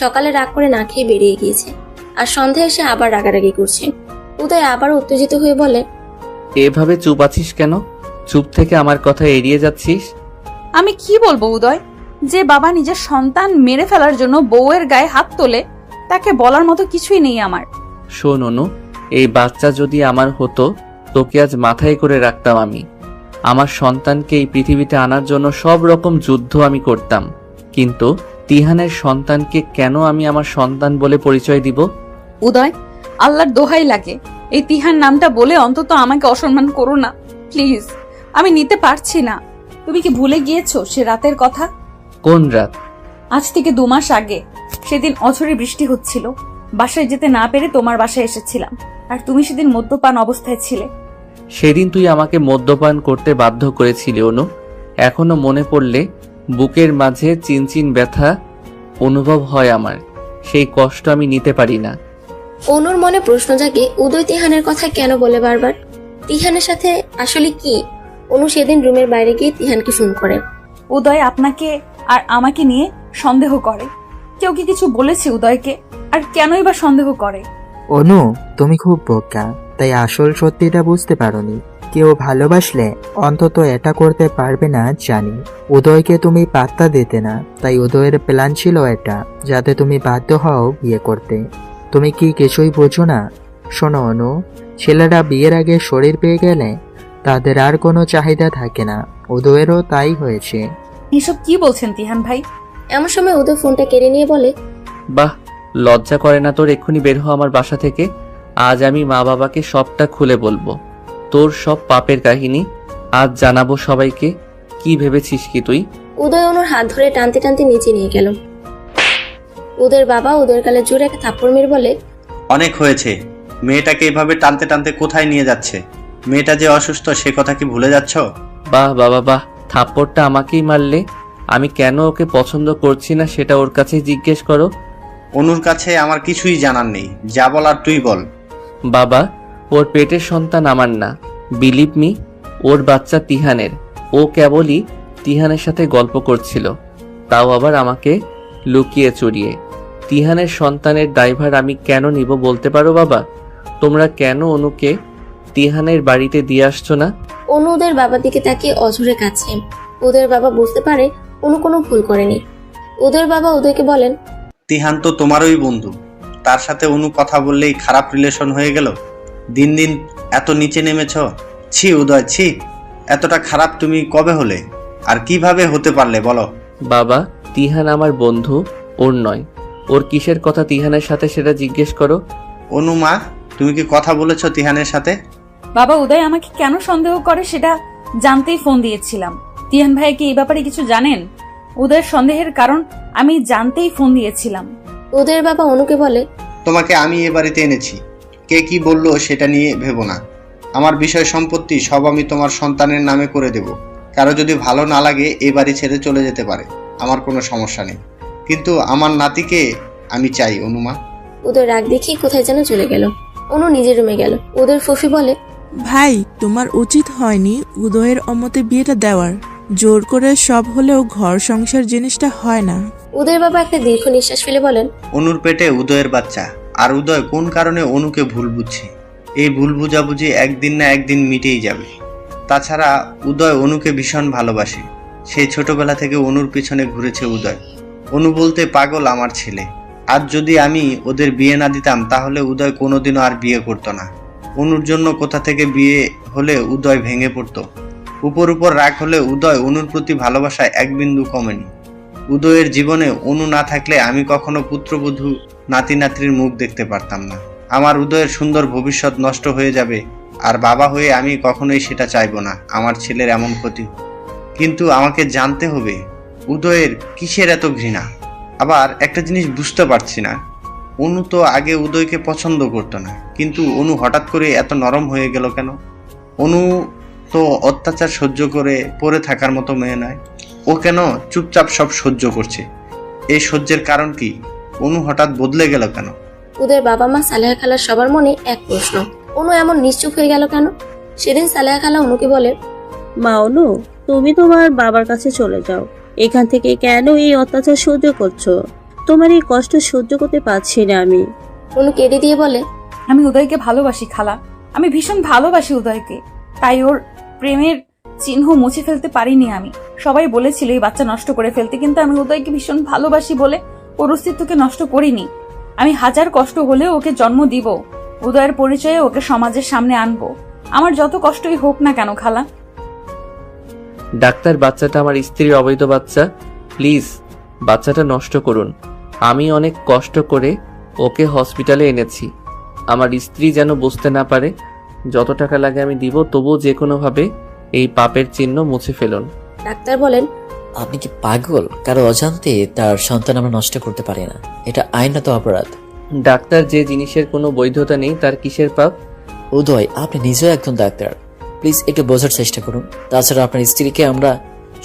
সকালে রাগ করে না খেয়ে বেরিয়ে গিয়েছে, আর সন্ধ্যায় এসে আবার রাগারাগি করছে। উদয় আবার উত্তেজিত হয়ে বলে,
এভাবে চুপ আছিস কেন? চুপ থেকে আমার কথা এড়িয়ে যাচ্ছিস।
আমি কি বলবো উদয়? যে বাবা নিজের সন্তান মেরে ফেলার জন্য বউয়ের গায়ে হাত তোলে, তাকে বলার মতো কিছুই নেই আমার।
শোন অনু, এই বাচ্চা যদি আমার হতো তোকে আজ মাথায় করে রাখতাম আমি। আমার সন্তানকে এই পৃথিবীতে আনার জন্য সব রকম যুদ্ধ আমি করতাম, কিন্তু তিহানের সন্তানকে কেন আমি আমার সন্তান বলে পরিচয় দিব?
উদয়, আল্লাহর দোহাই লাগে, এই তিহান নামটা বলে অন্তত আমাকে অসম্মান করো না প্লিজ। আমি নিতে পারছি না। তুমি কি ভুলে গিয়েছো সে রাতের কথা?
কোন রাত?
আজ থেকে 2 মাস আগে। সেদিন অঝরে বৃষ্টি হচ্ছিল, বাসায় যেতে না পেরে তোমার বাসায় এসেছিলাম, আর তুমি সেদিন মদ্যপান অবস্থায় ছিলে।
সেদিন তুই আমাকে মদ্যপান করতে বাধ্য করেছিলি অনু। এখনো মনে পড়লে বুকের মাঝে চিনচিন ব্যথা অনুভব হয় আমার। সেই কষ্ট আমি নিতে পারি না।
অনুর মনে প্রশ্ন জাগে, উদয় তিহানের কথা কেন বলে বারবার? তিহানের সাথে আসলে কি? অনু সেদিন রুমের বাইরে গিয়ে তিহানকে ফোন করে।
উদয় আপনাকে আর আমাকে নিয়ে সন্দেহ করে। কেউ কি কিছু বলেছে উদয়কে? আর কেনই বা সন্দেহ করে?
অনু, তুমি খুব বোকা, তাই আসল সত্যিটা বুঝতে পারোনি। কেউ ভালোবাসলে অন্তত এটা করতে পারবে না জানি। উদয়কে তুমি পাত্তা দিতে না, তাই উদয়ের প্ল্যান ছিল এটা, যাতে তুমি বাধ্য হও বিয়ে করতে। তুমি কি কিছুই বোঝো না? শোনো অনু, ছেলেরা বিয়ের আগে শরীর পেয়ে গেলে তাদের আর কোনো চাহিদা থাকে না। উদয়েরও তাই হয়েছে।
এসব কি বলছেন তিহান ভাই?
এমন সময় উদয় ফোনটা কেড়ে নিয়ে বলে,
বাহ, লজ্জা করে না তোর? এক্ষুনি বের হ আমার বাসা থেকে। আজ আমি মা বাবাকে সবটা খুলে বলবো, তোর সব পাপের কাহিনী আজ জানাবো সবাইকে। কি ভেবেছিস কি তুই?
উদয় অনুর হাত ধরে টানতে টানতে নিচে নিয়ে গেল। উদয়ের বাবা উদয়ের গালে জোরে একটা থাপ্পড় মেরে বলে,
অনেক হয়েছে। মেয়েটাকে এভাবে টানতে টানতে কোথায় নিয়ে যাচ্ছে? মেয়েটা যে অসুস্থ সে কথা কি ভুলে যাচ্ছ?
বাহ বাবা বাহ, থাপ্পড়টা আমাকেই মারলে। আমি কেন ওকে পছন্দ করছি না সেটা ওর কাছেই জিজ্ঞেস করো।
অনুর কাছে আমার কিছুই জানার নেই, যা বলার তুই বল।
বাবা, ওর পেটের সন্তান আমার না, বিলিভ মি, ওর বাচ্চা তিহানের। ও কেবলই তিহানের সাথে গল্প করছিল, তাও আবার আমাকে লুকিয়ে চুরিয়ে। তিহানের সন্তানের দায়ভার আমি কেন নিব বলতে পারো বাবা? তোমরা কেন অনুকে তিহানের বাড়িতে দিয়ে আসছো না?
অনু উদয়ের বাবার দিকে তাকিয়ে অঝরে কাছে। উদয়ের বাবা বুঝতে পারে অনু কোনো ভুল করেনি। উদয়ের বাবা উদয়কে বলেন,
তিহান তো তোমারই বন্ধু, তার সাথে অনু কথা বললেই খারাপ রিলেশন হয়ে গেল। দিন দিন এত নিচে নেমেছ। ছি উদয়, ছি। এতটা খারাপ তুমি কবে হলে, আর কিভাবে হতে পারলে বলো?
বাবা, তিহান আমার বন্ধু, ওর নয়। ওর কিসের কথা তিহানের সাথে সেটা জিজ্ঞেস করো।
অনু মা, তুমি কি কথা বলেছো তিহানের সাথে?
বাবা, উদয় আমাকে কেন সন্দেহ করে সেটা জানতেই ফোন দিয়েছিলাম। তিহান ভাই কি এই ব্যাপারে কিছু জানেন? উদয়ের সন্দেহের কারণ আমি জানতেই ফোন দিয়েছিলাম।
উদয়ের বাবা অনুকে বলে,
তোমাকে আমি এ বাড়িতে এনেছি, কে কি বললো সেটা নিয়ে ভেবো না। আমার বিষয় সম্পত্তি সব আমি তোমার সন্তানের নামে করে দেব। কারো যদি ভালো না লাগে এই বাড়ি ছেড়ে চলে যেতে পারে, আমার কোনো সমস্যা নেই, কিন্তু আমার নাতিকে আমি চাই। অনুমা।
উদয় রাগ দেখিয়ে কোথায় যেন চলে গেল। অনু নিজের রুমে গেল। উদয়ের ফুফি বলে,
ভাই, তোমার উচিত হয়নি উদয়ের অমতে বিয়েটা দেওয়ার। জোর করে সব হলেও ঘর সংসার জিনিসটা হয় না।
উদয়ের বাবা একটা দীর্ঘ নিঃশ্বাস ফেলে বলেন,
অনুর পেটে উদয়ের বাচ্চা, আর উদয় কোন কারণে অনুকে ভুল বুঝছে। এই ভুল বুঝাবুঝি একদিন না একদিন মিটেই যাবে। তাছাড়া উদয় অনুকে ভীষণ ভালোবাসে। সেই ছোটবেলা থেকে অনুর পিছনে ঘুরেছে উদয়। অনু বলতে পাগল আমার ছেলে। আজ যদি আমি ওদের বিয়ে না দিতাম তাহলে উদয় কোনোদিনও আর বিয়ে করতো না। অনুর জন্য কোথা থেকে বিয়ে হলে উদয় ভেঙে পড়তো। উপর উপর রাগ হলে উদয় অনুর প্রতি ভালোবাসায় এক বিন্দু কমেনি। উদয়ের জীবনে অনু না থাকলে আমি কখনো পুত্রবধূ নাতি নাতনির মুখ দেখতে পারতাম না। আমার উদয়ের সুন্দর ভবিষ্যৎ নষ্ট হয়ে যাবে, আর বাবা হয়ে আমি কখনোই সেটা চাইবো না আমার ছেলের এমন ক্ষতি। কিন্তু আমাকে জানতে হবে উদয়ের কিসের এত ঘৃণা। আবার একটা জিনিস বুঝতে পারছি না, অনু তো আগে উদয়কে পছন্দ করতো না, কিন্তু অনু হঠাৎ করে এত নরম হয়ে গেল কেন? অনু তো অত্যাচার সহ্য করে পড়ে থাকার মতো মেয়ে নয়। ও কেন চুপচাপ সব সহ্য করছে? এই সহ্যের কারণ কি? অনু হঠাৎ বদলে গেল কেন?
উদয়ের বাবা মা সালেহা খালার সবার মনে এক প্রশ্ন, অনু এমন নিশ্চুপ হয়ে গেল কেন? সেদিন সালেহা খালা অনুকে বলে,
মা অনু, তুমি তোমার বাবার কাছে চলে যাও। এখান থেকে কেন এই অত্যাচার সহ্য করছো? তোমার এই কষ্ট সহ্য করতে পারছি না আমি।
অনু কেঁদে দিয়ে বলে,
আমি উদয়কে ভালোবাসি খালা, আমি ভীষণ ভালোবাসি উদয়কে, তাই ওর প্রেমের চিহ্ন মুছে ফেলতে পারিনি আমি। সবাই বলেছিল এই বাচ্চা নষ্ট করে ফেলতে, কিন্তু আমি উদয়কে ভীষণ ভালোবাসি বলে ওর অস্তিত্বকে নষ্ট করিনি। আমি হাজার কষ্ট হলেও ওকে জন্ম দিব, উদয়ের পরিচয়ে ওকে সমাজের সামনে আনবো, আমার যত কষ্টই হোক না কেন খালা।
ডাক্তার, বাচ্চাটা আমার স্ত্রীর অবৈধ বাচ্চা, প্লিজ বাচ্চাটা নষ্ট করুন। আমি অনেক কষ্ট করে ওকে হসপিটালে এনেছি। আমার স্ত্রী যেন বুঝতে না পারে। যত টাকা লাগে আমি দিব, তবুও যে কোনোভাবে এই পাপের চিহ্ন মুছে ফেলুন।
ডাক্তার বলেন,
আপনি কি পাগল? কারো অজান্তে তার সন্তান আমরা নষ্ট করতে পারি না, এটা আইনত অপরাধ।
ডাক্তার, যে জিনিসের কোনো বৈধতা নেই তার কিসের পাপ?
উদয়, আপনি নিজেও একজন ডাক্তার, প্লিজ একটু বোঝার চেষ্টা করুন। তাছাড়া আপনার স্ত্রীকে আমরা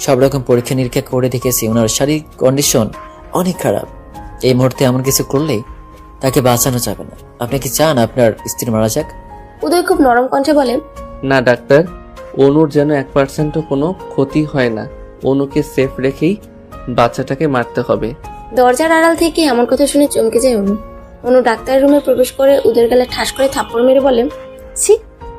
সব রকম পরীক্ষা নিরীক্ষা করে দেখেছি, ওনার শারীরিক কন্ডিশন অনেক খারাপ। এই মুহূর্তে এমন কিছু করলে তাকে বাঁচানো যাবে না। আপনি কি চান আপনার স্ত্রী মারা যাক?
উদয় খুব নরম কণ্ঠে বলে,
না ডাক্তার, অনুর যেন 1%ও কোনো ক্ষতি হয় না। অনুকে সেফ রেখেই বাচ্চাটাকে মারতে হবে।
দরজার আড়াল থেকে এমন কথা শুনে চমকে যায় অনু। অনু ডাক্তারের রুমে প্রবেশ করে উদয়ের গালে ঠাস করে থাপ্পড় মেরে বলে,
ছি,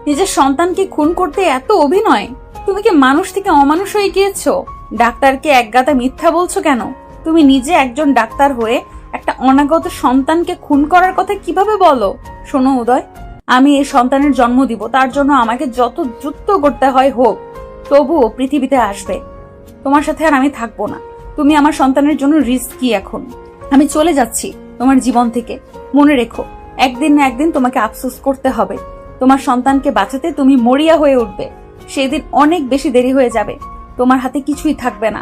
নিজের সন্তানকে খুন করতে এত অভিনয়! তুমি কি মানুষ থেকে অমানুষ হয়ে গিয়েছো? ডাক্তারকে একগাদা মিথ্যা বলছো কেন? তুমি নিজে একজন ডাক্তার হয়ে একটা অনাগত সন্তানকে খুন করার কথা কিভাবে বলো? শোনো উদয়, আমি এই সন্তানের জন্ম দিব, তার জন্য আমাকে যত যুদ্ধ করতে হয় হোক, তবুও পৃথিবীতে আসবে। তোমার সাথে আর আমি থাকবো না। তুমি আমার সন্তানের জন্য রিস্কি। এখন আমি চলে যাচ্ছি তোমার জীবন থেকে। মনে রেখো, একদিন না একদিন তোমাকে আফসোস করতে হবে। তোমার সন্তানকে বাঁচাতে তুমি মরিয়া হয়ে উঠবে। সেদিন অনেক বেশি দেরি হয়ে যাবে, তোমার হাতে কিছুই থাকবে না।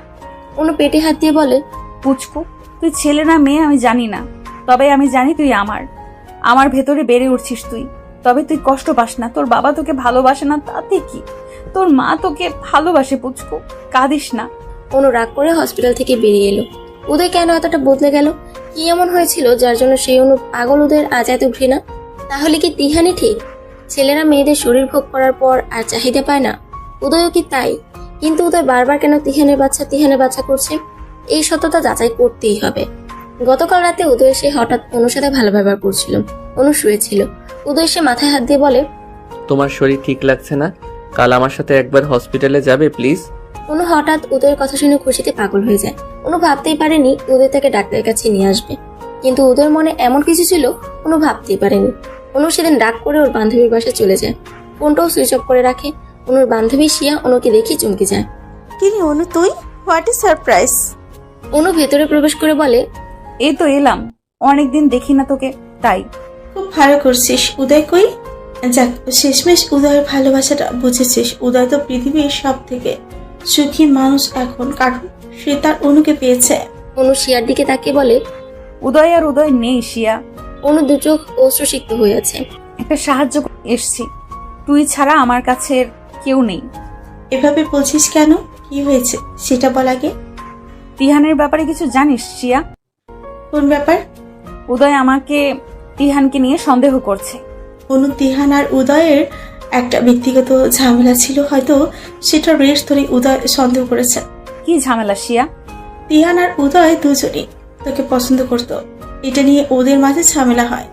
অনু পেটে হাত দিয়ে বলে,
পুচকু, তুই ছেলে না মেয়ে আমি জানি না, তবে আমি জানি তুই আমার ভেতরে বেড়ে উঠছিস তুই। তবে তুই কষ্ট পাস না, তোর বাবা তোকে ভালোবাসে না তাতে কি, তোর মা তোকে ভালোবাসে পুচকু, কাঁদিস না।
অনু রাগ করে হসপিটাল থেকে বেরিয়ে এলো। উদয় কেন এতটা বদলে গেল? কি এমন হয়েছিল যার জন্য সেই অনু পাগল উদয়ের আজ এত ঘৃণা? তাহলে কি তিহানি ঠিক? ছেলেরা মেয়েদের শরীর ভোগ করার পর আর চাহিদা পায় না? উদয়ও কি তাই? কিন্তু উদয় বারবার কেন তিহানের বাচ্চা করছে? এই সত্যতা যাচাই করতেই হবে। গতকাল রাতে উদয় এসে হঠাৎ অনুর সাথে ভালো ব্যবহার করছিল। অনু শুয়েছিল। উদয় এসে মাথায় হাত দিয়ে বলে,
তোমার শরীর ঠিক লাগছে না, কাল আমার সাথে একবার হসপিটালে যাবে প্লিজ?
অনু হঠাৎ উদয়ের কথা শুনে খুশিতে পাগল হয়ে যায়। অনু ভাবতেই পারেনি উদয় তাকে ডাক্তারের কাছে নিয়ে আসবে, কিন্তু উদয়ের মনে এমন কিছু ছিল অনু ভাবতেই পারেনি। অনু সেদিন রাগ করে ওর বান্ধবীর বাসায় চলে যায়। ফোনটাও সুইচ অফ করে রাখে। অনুর বান্ধবী শিয়া অনুকে দেখে চমকে যায়।
কি রে অনু, তুই? What is surprise?
অনু ভেতরে প্রবেশ করে বলে,
এই তো এলাম, অনেকদিন দেখি না তোকে, তাই।
খুব ভালো করছিস। উদয় কই? যাক, শেষমেশ উদয়ের ভালোবাসাটা বুঝেছিস। উদয় তো পৃথিবীর সব থেকে সুখী মানুষ এখন, কারণ সে তার অনুকে পেয়েছে।
অনু শিয়ার দিকে তাকিয়ে বলে।
উদয় আর উদয় নেই শিয়া।
অনু দু চোখ অশ্রুসিক্ত হয়ে আছে।
একটা সাহায্য করতে এসছি, তুই ছাড়া আমার কাছে কেউ নেই।
এভাবে বলছিস কেন? কি হয়েছে সেটা বল আগে।
তিহানের ব্যাপারে কিছু জানিস শিয়া?
কোন ব্যাপার?
উদয় আমাকে তিহানকে নিয়ে সন্দেহ করছে।
অনু, তিহান আর উদয়ের একটা ব্যক্তিগত ঝামেলা ছিল, হয়তো সেটা রেশ ধরে উদয় সন্দেহ করেছে।
কি ঝামেলা শিয়া?
তিহান আর উদয় দুজনই তোকে পছন্দ করত, এটা নিয়ে ওদের মাঝে ঝামেলা হয়।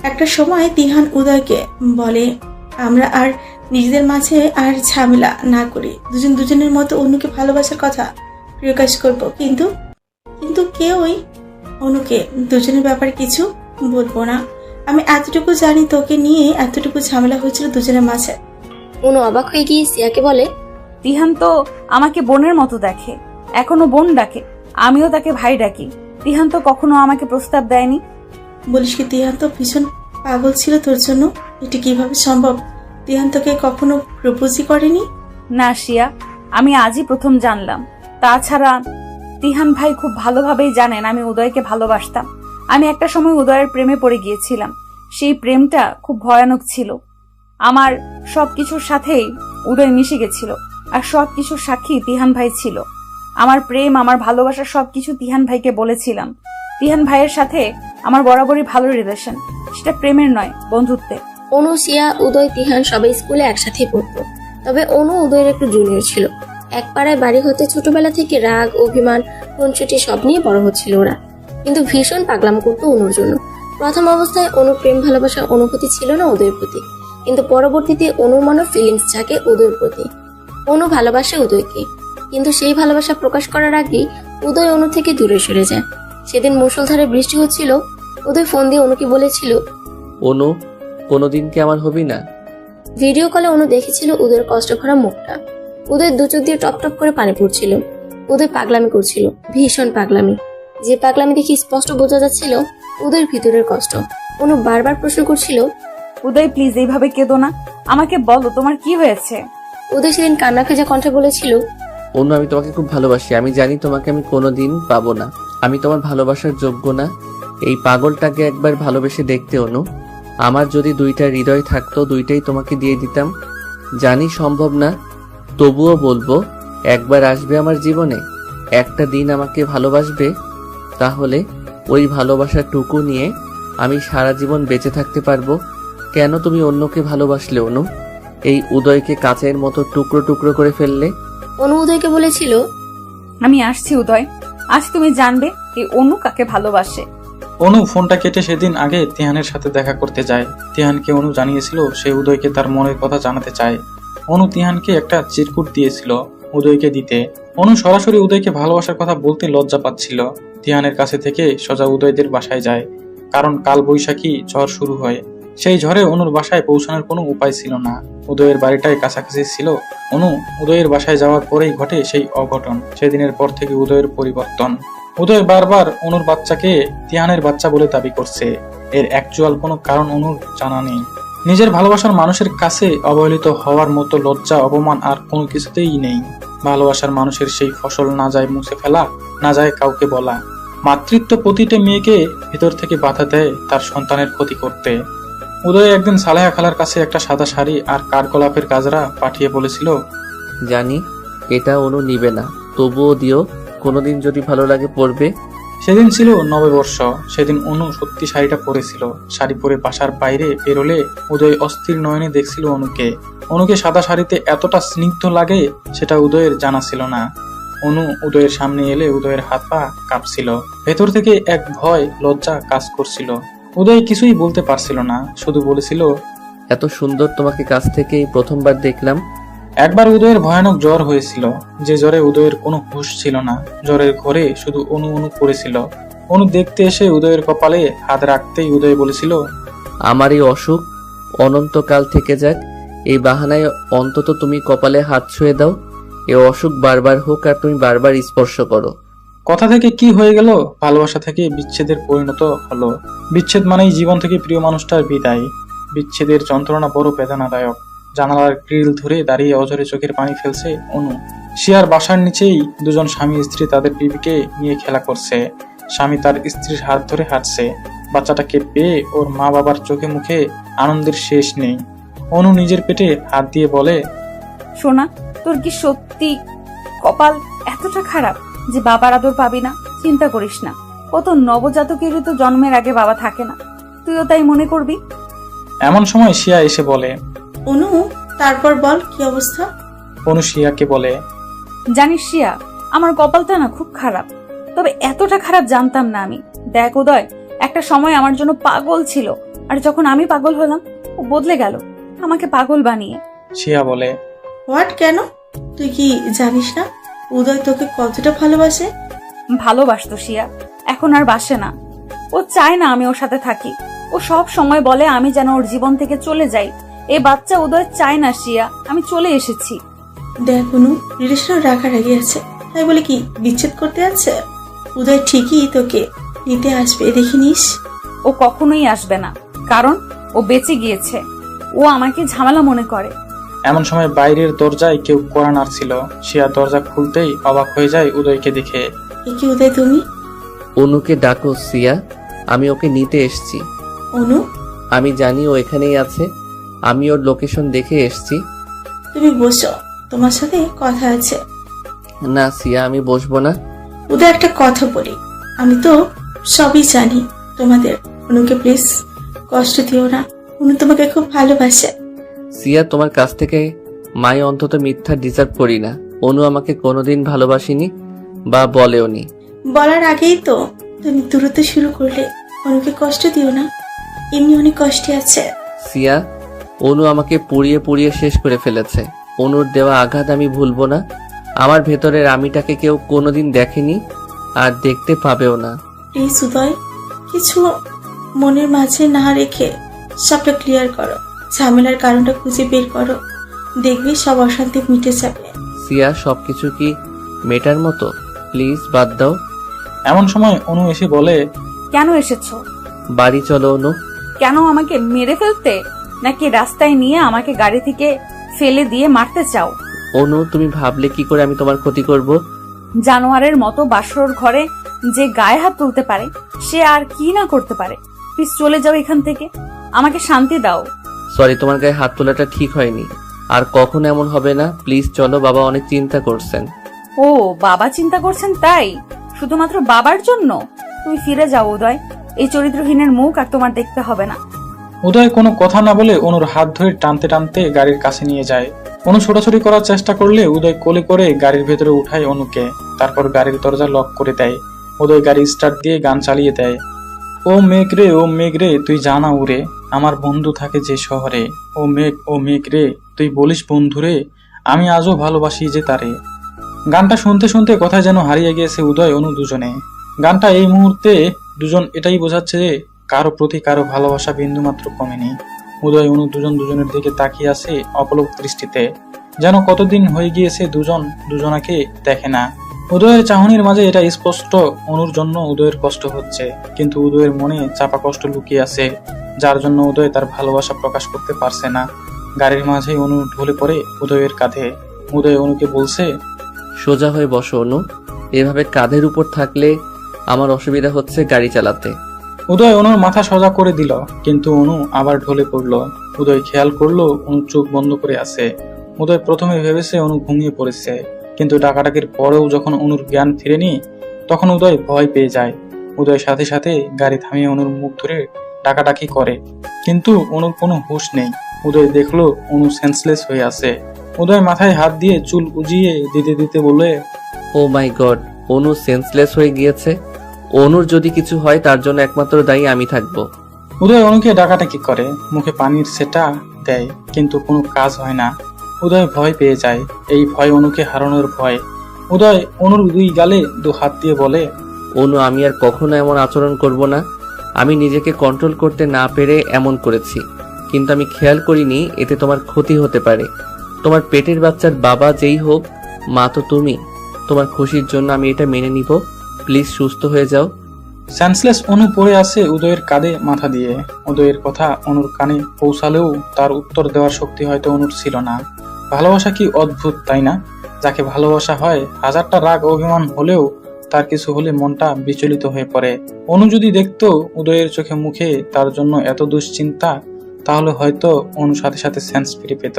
একটা সময় তিহান উদয়কে বলে, আমরা আর নিজেদের মাঝে আর ঝামেলা না করি, দুজন দুজনের মতো অনুকে ভালোবাসার কথা প্রকাশ করব, কিন্তু কিন্তু কেউই অনুকে দুজনের ব্যাপারে কিছু বলবো না। আমি এতটুকু জানি তোকে নিয়ে এতটুকু ঝামেলা হয়েছিল দুজনের মাঝে।
অনু অবাক হয়ে গিয়ে সিয়াকে বলে।
তিহান তো আমাকে বোনের মতো দেখে, এখনো বোন ডাকে, আমিও তাকে ভাই ডাকি। তিহান তো কখনো আমাকে প্রস্তাব দেয়নি।
বলিস কি, তিহান তো ভীষণ পাগল ছিল তোর জন্য? এটা কিভাবে সম্ভব? তিহান তোকে কখনো প্রপোজই করেনি?
না শিয়া, আমি আজই প্রথম জানলাম। তাছাড়া তিহান ভাই খুব ভালোভাবেই জানেন আমি উদয়কে ভালোবাসতাম। আমি একটা সময় উদয়ের প্রেমে পড়ে গিয়েছিলাম। সেই প্রেমটা খুব ভয়ানক ছিল। আমার সবকিছুর সাথেই উদয় মিশে গেছিল, আর সবকিছুর সাক্ষী তিহান ভাই ছিল। আমার প্রেম, আমার ভালোবাসা সবকিছু তিহান ভাইকে বলেছিলাম। তিহান ভাইয়ের সাথে আমার বরাবরই ভালো রিলেশন, সেটা প্রেমের নয়, বন্ধুত্বে।
অনু, শিয়া, উদয়, তিহান সবাই স্কুলে একসাথেই পড়তো। তবে অনু উদয়ের একটু জুনিয়র ছিল। এক পাড়ায় বাড়ি হতে ছোটবেলা থেকে রাগ, অভিমান, খুনসুটি সব নিয়ে বড় হচ্ছিল ওরা, কিন্তু ভীষণ পাগলাম করতো অনুর জন্য। প্রথম অবস্থায় অনুর প্রেম ভালোবাসার অনুভূতি ছিল না উদয়ের প্রতি, কিন্তু পরবর্তীতে অনুর মনে ফিলিংস জাগে উদয়ের প্রতি। অনু ভালোবাসে উদয়কে, কিন্তু সেই ভালোবাসা প্রকাশ করার আগেই উদয় অনু থেকে দূরে সরে যায়। সেদিন মুষলধারে বৃষ্টি হচ্ছিল। উদয় ফোন দিয়ে অনুকে বলেছিল,
অনু, কোনোদিন কি আমার হবি না?
ভিডিও কলে অনু দেখেছিল উদয়ের কষ্ট ভরা মুখটা। উদয়ের দু চোখ দিয়ে টপ টপ করে পানি পড়ছিল। উদয় পাগলামি করছিল, ভীষণ পাগলামি। যে পাগলামি দেখে স্পষ্ট বোঝা যাচ্ছিল উদয়ের ভিতরের কষ্ট। অনু বারবার প্রশ্ন করছিল,
উদয় প্লিজ এইভাবে কেঁদো না, আমাকে বলো তোমার কি হয়েছে।
উদয় সেদিন কান্না ভেজা কণ্ঠে বলেছিল,
অনু, আমি তোমাকে খুব ভালোবাসি। আমি জানি তোমাকে আমি কোনোদিন পাবো না। আমি তোমার ভালোবাসার যোগ্য না। এই পাগলটাকে একবার ভালোবেসে দেখতে অনু। আমার যদি দুইটা হৃদয় থাকতো, দুইটাই তোমাকে দিয়ে দিতাম। জানি সম্ভব না, তবুও বলবো, একবার আসবে আমার জীবনে, একটা দিন আমাকে ভালোবাসবে, তাহলে ওই ভালোবাসার টুকু নিয়ে আমি সারা জীবন বেঁচে থাকতে পারবো। কেন তুমি অন্যকে ভালোবাসলে অনু? এই উদয়কে কাচের মতো টুকরো টুকরো করে ফেললে।
অনু উদয়কে বলেছিল,
আমি আসছি উদয়, আজ তুমি জানবে এই অনু কাকে ভালোবাসে।
অনু ফোনটা কেটে সেদিন আগে তিহানের সাথে দেখা করতে যায়। তিহানকে অনু জানিয়েছিল সে উদয়কে তার মনের কথা জানাতে চায়। অনু তিহানকে একটা চিরকুট দিয়েছিল উদয়কে দিতে। অনু সরাসরি উদয়কে ভালোবাসার কথা বলতে লজ্জা পাচ্ছিল। তিহানের কাছে থেকে সোজা উদয়দের বাসায় যায়, কারণ কাল বৈশাখী ঝড় শুরু হয়। সেই ঝড়ে অনুর বাসায় পৌঁছানোর কোনো উপায় ছিল না। উদয়ের বাড়িটাই কাছাকাছি ছিল। অনু উদয়ের বাসায় যাওয়ার পরেই ঘটে সেই অঘটন। সেদিনের পর থেকে উদয়ের পরিবর্তন। উদয় বারবার অনুর বাচ্চাকে তিহানের বাচ্চা বলে দাবি করছে। এর অ্যাকচুয়াল কোনো কারণ অনুর জানা নেই। নিজের ভালোবাসার মানুষের কাছে অবহেলিত হওয়ার মতো লজ্জা, অপমান আর কোনো কিছুতেই নেই। ভালোবাসার মানুষের সেই ফসল না যায় মুছে ফেলা, না যায় কাউকে বলা। মাতৃত্ব প্রতিটা মেয়েকে ভিতর থেকে বাধা দেয় তার সন্তানের ক্ষতি করতে। উদয় একদিন সালেহা খালার কাছে একটা সাদা শাড়ি আর কাঠগোলাপের গাজরা পাঠিয়ে বলেছিল,
জানি এটা অনু নিবে না, তবুও দিও, কোনোদিন যদি ভালো লাগে পরবে।
সেদিন ছিল নববর্ষ। সেদিন অনু সত্যি শাড়িটা পরেছিল। শাড়ি পরে বাসার বাইরে বেরোলে উদয় অস্থির নয়নে দেখছিল অনুকে। অনুকে সাদা শাড়িতে এতটা স্নিগ্ধ লাগে সেটা উদয়ের জানা ছিল না। অনু উদয়ের সামনে এলে উদয়ের হাত পা কাঁপছিল। ভেতর থেকে এক ভয়, লজ্জা কাজ করছিল। উদয় কিছুই বলতে পারছিল না, শুধু বলেছিল,
এত সুন্দর তোমাকে কাছ থেকেই প্রথমবার দেখলাম।
একবার উদয়ের ভয়ানক জ্বর হয়েছিল, যে জ্বরে উদয়ের কোনো হুঁশ ছিল না। জ্বরের ঘরে শুধু অনু অনু করেছিল। অনু দেখতে এসে উদয়ের কপালে হাত রাখতেই উদয় বলেছিল,
আমার এই অসুখ অনন্তকাল থেকে যাক, এই বাহানায় অন্তত তুমি কপালে হাত ছুঁয়ে দাও। এ অসুখ বারবার হোক আর তুমি বারবার স্পর্শ করো।
কথা থেকে কি হয়ে গেল, ভালোবাসা থেকে বিচ্ছেদের পরিণত হলো। বিচ্ছেদ মানেই জীবন থেকে প্রিয় মানুষটার বিদায়। বিচ্ছেদের যন্ত্রণা বড় বেদনাদায়ক। জানালার গ্রিল ধরে দাঁড়িয়ে অঝরে চোখের পানি ফেলছে অনু। শিয়ার বাসার নিচেই দুজন স্বামী স্ত্রী তাদের বিবিকে নিয়ে খেলা করছে। স্বামী তার স্ত্রীর হাত ধরে হাঁটছে। বাচ্চাটাকে পেয়ে ওর মা বাবার চোখে মুখে আনন্দের শেষ নেই। অনু নিজের পেটে হাত দিয়ে বলে,
সোনা, তোর কি সত্যি কপাল এতটা খারাপ যে বাবার আদর পাবি না? চিন্তা করিস না, কত নবজাতকেরই তো জন্মের আগে বাবা থাকে না, তুইও তাই মনে করবি।
এমন সময় শিয়া এসে বলে।
অনু, তারপর বল কি অবস্থা?
অনু শিয়াকে বলে,
জানিস শিয়া, আমার কপালটা না খুব খারাপ, তবে এতটা খারাপ জানতাম না আমি। দেখ উদয় একটা সময় আমার জন্য পাগল ছিল, আর যখন আমি পাগল হলাম ও বদলে গেল আমাকে পাগল বানিয়ে।
শিয়া বলে,
হোয়াট, কেন? তুই কি জানিস না উদয় তোকে কতটা ভালোবাসে?
ভালোবাসতো শিয়া, এখন আর বাসে না। ও চায় না আমি ওর সাথে থাকি। ও সব সময় বলে আমি যেন ওর জীবন থেকে চলে যাই। এই বাচ্চা উদয় চায় না শিয়া আমি চলে এসেছি।
দেখ অনু, রিলেশন রাগারাগি আছে, তাই বলে কি বিচ্ছেদ করতে আছে? উদয় ঠিকই তোকে নিতে আসবে, দেখে নিস।
ও কখনোই আসবে না, কারণ ও বেঁচে গিয়েছে। ও আমাকে ঝামেলা মনে করে।
এমন সময় বাইরের দরজায় কেউ কড়া নাড়ছিল। শিয়া দরজা খুলতেই অবাক হয়ে যায় উদয়কে দেখে।
এ কি উদয়, তুমি?
অনুকে ডাকো সিয়া, আমি ওকে নিতে এসছি।
অনু,
আমি জানি ও এখানেই আছে, আমি ওর লোকেশন দেখে এসছি।
তুমি বসো, তোমার সাথে কথা আছে।
না সিয়া, আমি বসবো না।
উদয়, একটা কথা বলি, আমি তো সবই জানি তোমাদের। অনুকে প্লিজ কষ্ট দিও না, অনু তোমাকে খুব ভালোবাসে।
সিয়া, তোমার কাছ থেকে মাই অন্তত মিথ্যা ডিজার্ভ করি না। অনু আমাকে কোনোদিন ভালোবাসিনি বা বলেওনি।
বলার আগেই তো তুমি দূরত্ব শুরু করলে। অনুকে কষ্ট দিও না, এমনি অনেক কষ্টে আছে।
সিয়া, অনু আমাকে পুড়িয়ে পুড়িয়ে শেষ করে ফেলেছে। অনুর দেওয়া আঘাত আমি ভুলবো না। আমার ভেতরের আমিটাকে কেউ কোনোদিন দেখেনি আর দেখতে পাবেও না।
প্লিজ উদয়, কিছু মনের মাঝে না রেখে সবটা ক্লিয়ার করো, ঝামেলার কারণটা খুঁজে বের করো, দেখবি সব অশান্তি মিটে যাবে।
সিয়া, সবকিছু কি মেটার মতো? প্লিজ বাদ দাও।
এমন সময় অনু এসে বলে,
কেন এসেছো?
বাড়ি চলো অনু।
কেন, আমাকে মেরে ফেলতে, নাকি রাস্তায় নিয়ে আমাকে গাড়ি থেকে ফেলে দিয়ে মারতে চাও?
অনু, তুমি ভাবলে কি করে আমি তোমার ক্ষতি করব?
জানোয়ারের মতো বাসর ঘরে যে গায়ে হাত তুলতে পারে সে আর কি না করতে পারে। প্লিজ চলে যাও এখান থেকে, আমাকে শান্তি দাও।
সরি, তোমার গায়ে হাত তোলাটা ঠিক হয়নি, আর কখন এমন হবে না। প্লিজ চলো, বাবা অনেক চিন্তা করছেন।
ও বাবা চিন্তা করছেন তাই? শুধুমাত্র বাবার জন্য? তুমি ফিরে যাও উদয়, এই চরিত্রহীনের মুখ আর তোমার দেখতে হবে না।
উদয় কোনো কথা না বলে অনুর হাত ধরে টানতে টানতে গাড়ির কাছে নিয়ে যায়। অনু ছোটাছুটি করার চেষ্টা করলে উদয় কোলে করে গাড়ির ভেতরে উঠায় অনুকে। তারপর গাড়ির দরজা লক করে দেয়। উদয় গাড়ি স্টার্ট দিয়ে গান চালিয়ে দেয়। ও মেঘ রে, ও মেঘ রে, তুই জানা উড়ে, আমার বন্ধু থাকে যে শহরে। ও মেঘ রে, তুই বলিস বন্ধু রে, আমি আজও ভালোবাসি যে তারে। গানটা শুনতে শুনতে কোথায় যেন হারিয়ে গিয়েছে উদয় অনু দুজনে। গানটা এই মুহূর্তে দুজন এটাই বোঝাচ্ছে যে কারো প্রতি কারো ভালোবাসা বিন্দুমাত্র কমেনি। উদয় অনু দুজন দুজনের দিকে তাকিয়ে আছে অপলক দৃষ্টিতে, যেন কতদিন হয়ে গিয়েছে দুজন দুজনাকে দেখে না। উদয়ের চাহনির মাঝে এটা স্পষ্ট, অনুর জন্য উদয়ের কষ্ট হচ্ছে, কিন্তু উদয়ের মনে চাপা কষ্ট লুকিয়ে আছে, যার জন্য উদয় তার ভালোবাসা প্রকাশ করতে পারছে না। গাড়ির মাঝে অনু ঢলে পড়ে উদয়ের কাঁধে। উদয় অনুকে বলছে,
সোজা হয়ে বসো অনু, এভাবে কাঁধের উপর থাকলে আমার অসুবিধা হচ্ছে গাড়ি চালাতে।
উদয় অনুর মাথা সোজা করে দিল, কিন্তু অনু আবার ঢলে পড়ল। উদয় খেয়াল করলো অনু চোখ বন্ধ করে আছে। উদয় প্রথমে ভেবেছে অনু ঘুমিয়ে পড়েছে, কিন্তু ডাকাডাকির পরেও যখন অনুর জ্ঞান ফিরেনি তখন উদয় ভয় পেয়ে যায়। উদয় সাথে সাথে গাড়ি থামিয়ে অনুর মুখ ধরে ডাকাডাকি করে, কিন্তু অনুর কোনো হুঁশ নেই। উদয় দেখলো অনু সেন্সলেস হয়ে আছে। উদয় মাথায় হাত দিয়ে চুল উজিয়ে দিতে দিতে বলে,
ও মাই গড, অনু সেন্সলেস হয়ে গিয়েছে। অনুর যদি কিছু হয় তার জন্য একমাত্র দায়ী আমি থাকবো।
উদয় অনুকে ডাকাডাকি করে, মুখে পানির সেটা দেয়, কিন্তু কোনো কাজ হয় না। উদয় ভয় পেয়ে যায়, এই ভয় অনুকে হারানোর ভয়। উদয় অনুর দুই গালে দু হাত দিয়ে বলে,
অনু, আমি আর কখনো এমন আচরণ করব না। আমি নিজেকে কন্ট্রোল করতে না পেরে এমন করেছি, কিন্তু আমি খেয়াল করিনি এতে তোমার ক্ষতি হতে পারে। তোমার পেটের বাচ্চার বাবা যেই হোক, মা তো তুমি। তোমার খুশির জন্য আমি এটা মেনে নিব। প্লিজ সুস্থ হয়ে যাও।
সেন্সলেস অনু পড়ে আছে উদয়ের কাঁধে মাথা দিয়ে। উদয়ের কথা অনুর কানে পৌঁছালেও তার উত্তর দেওয়ার শক্তি হয়তো অনুর ছিল না। ভালোবাসা কি অদ্ভুত, তাই না? যাকে ভালোবাসা হয়, হাজারটা রাগ অভিমান হলেও তার কিছু হলে মনটা বিচলিত হয়ে পড়ে। অনু যদি দেখতো উদয়ের চোখে মুখে তার জন্য এত দুশ্চিন্তা, তাহলে হয়তো অনু সাথে সাথে সেন্স ফিরে পেত।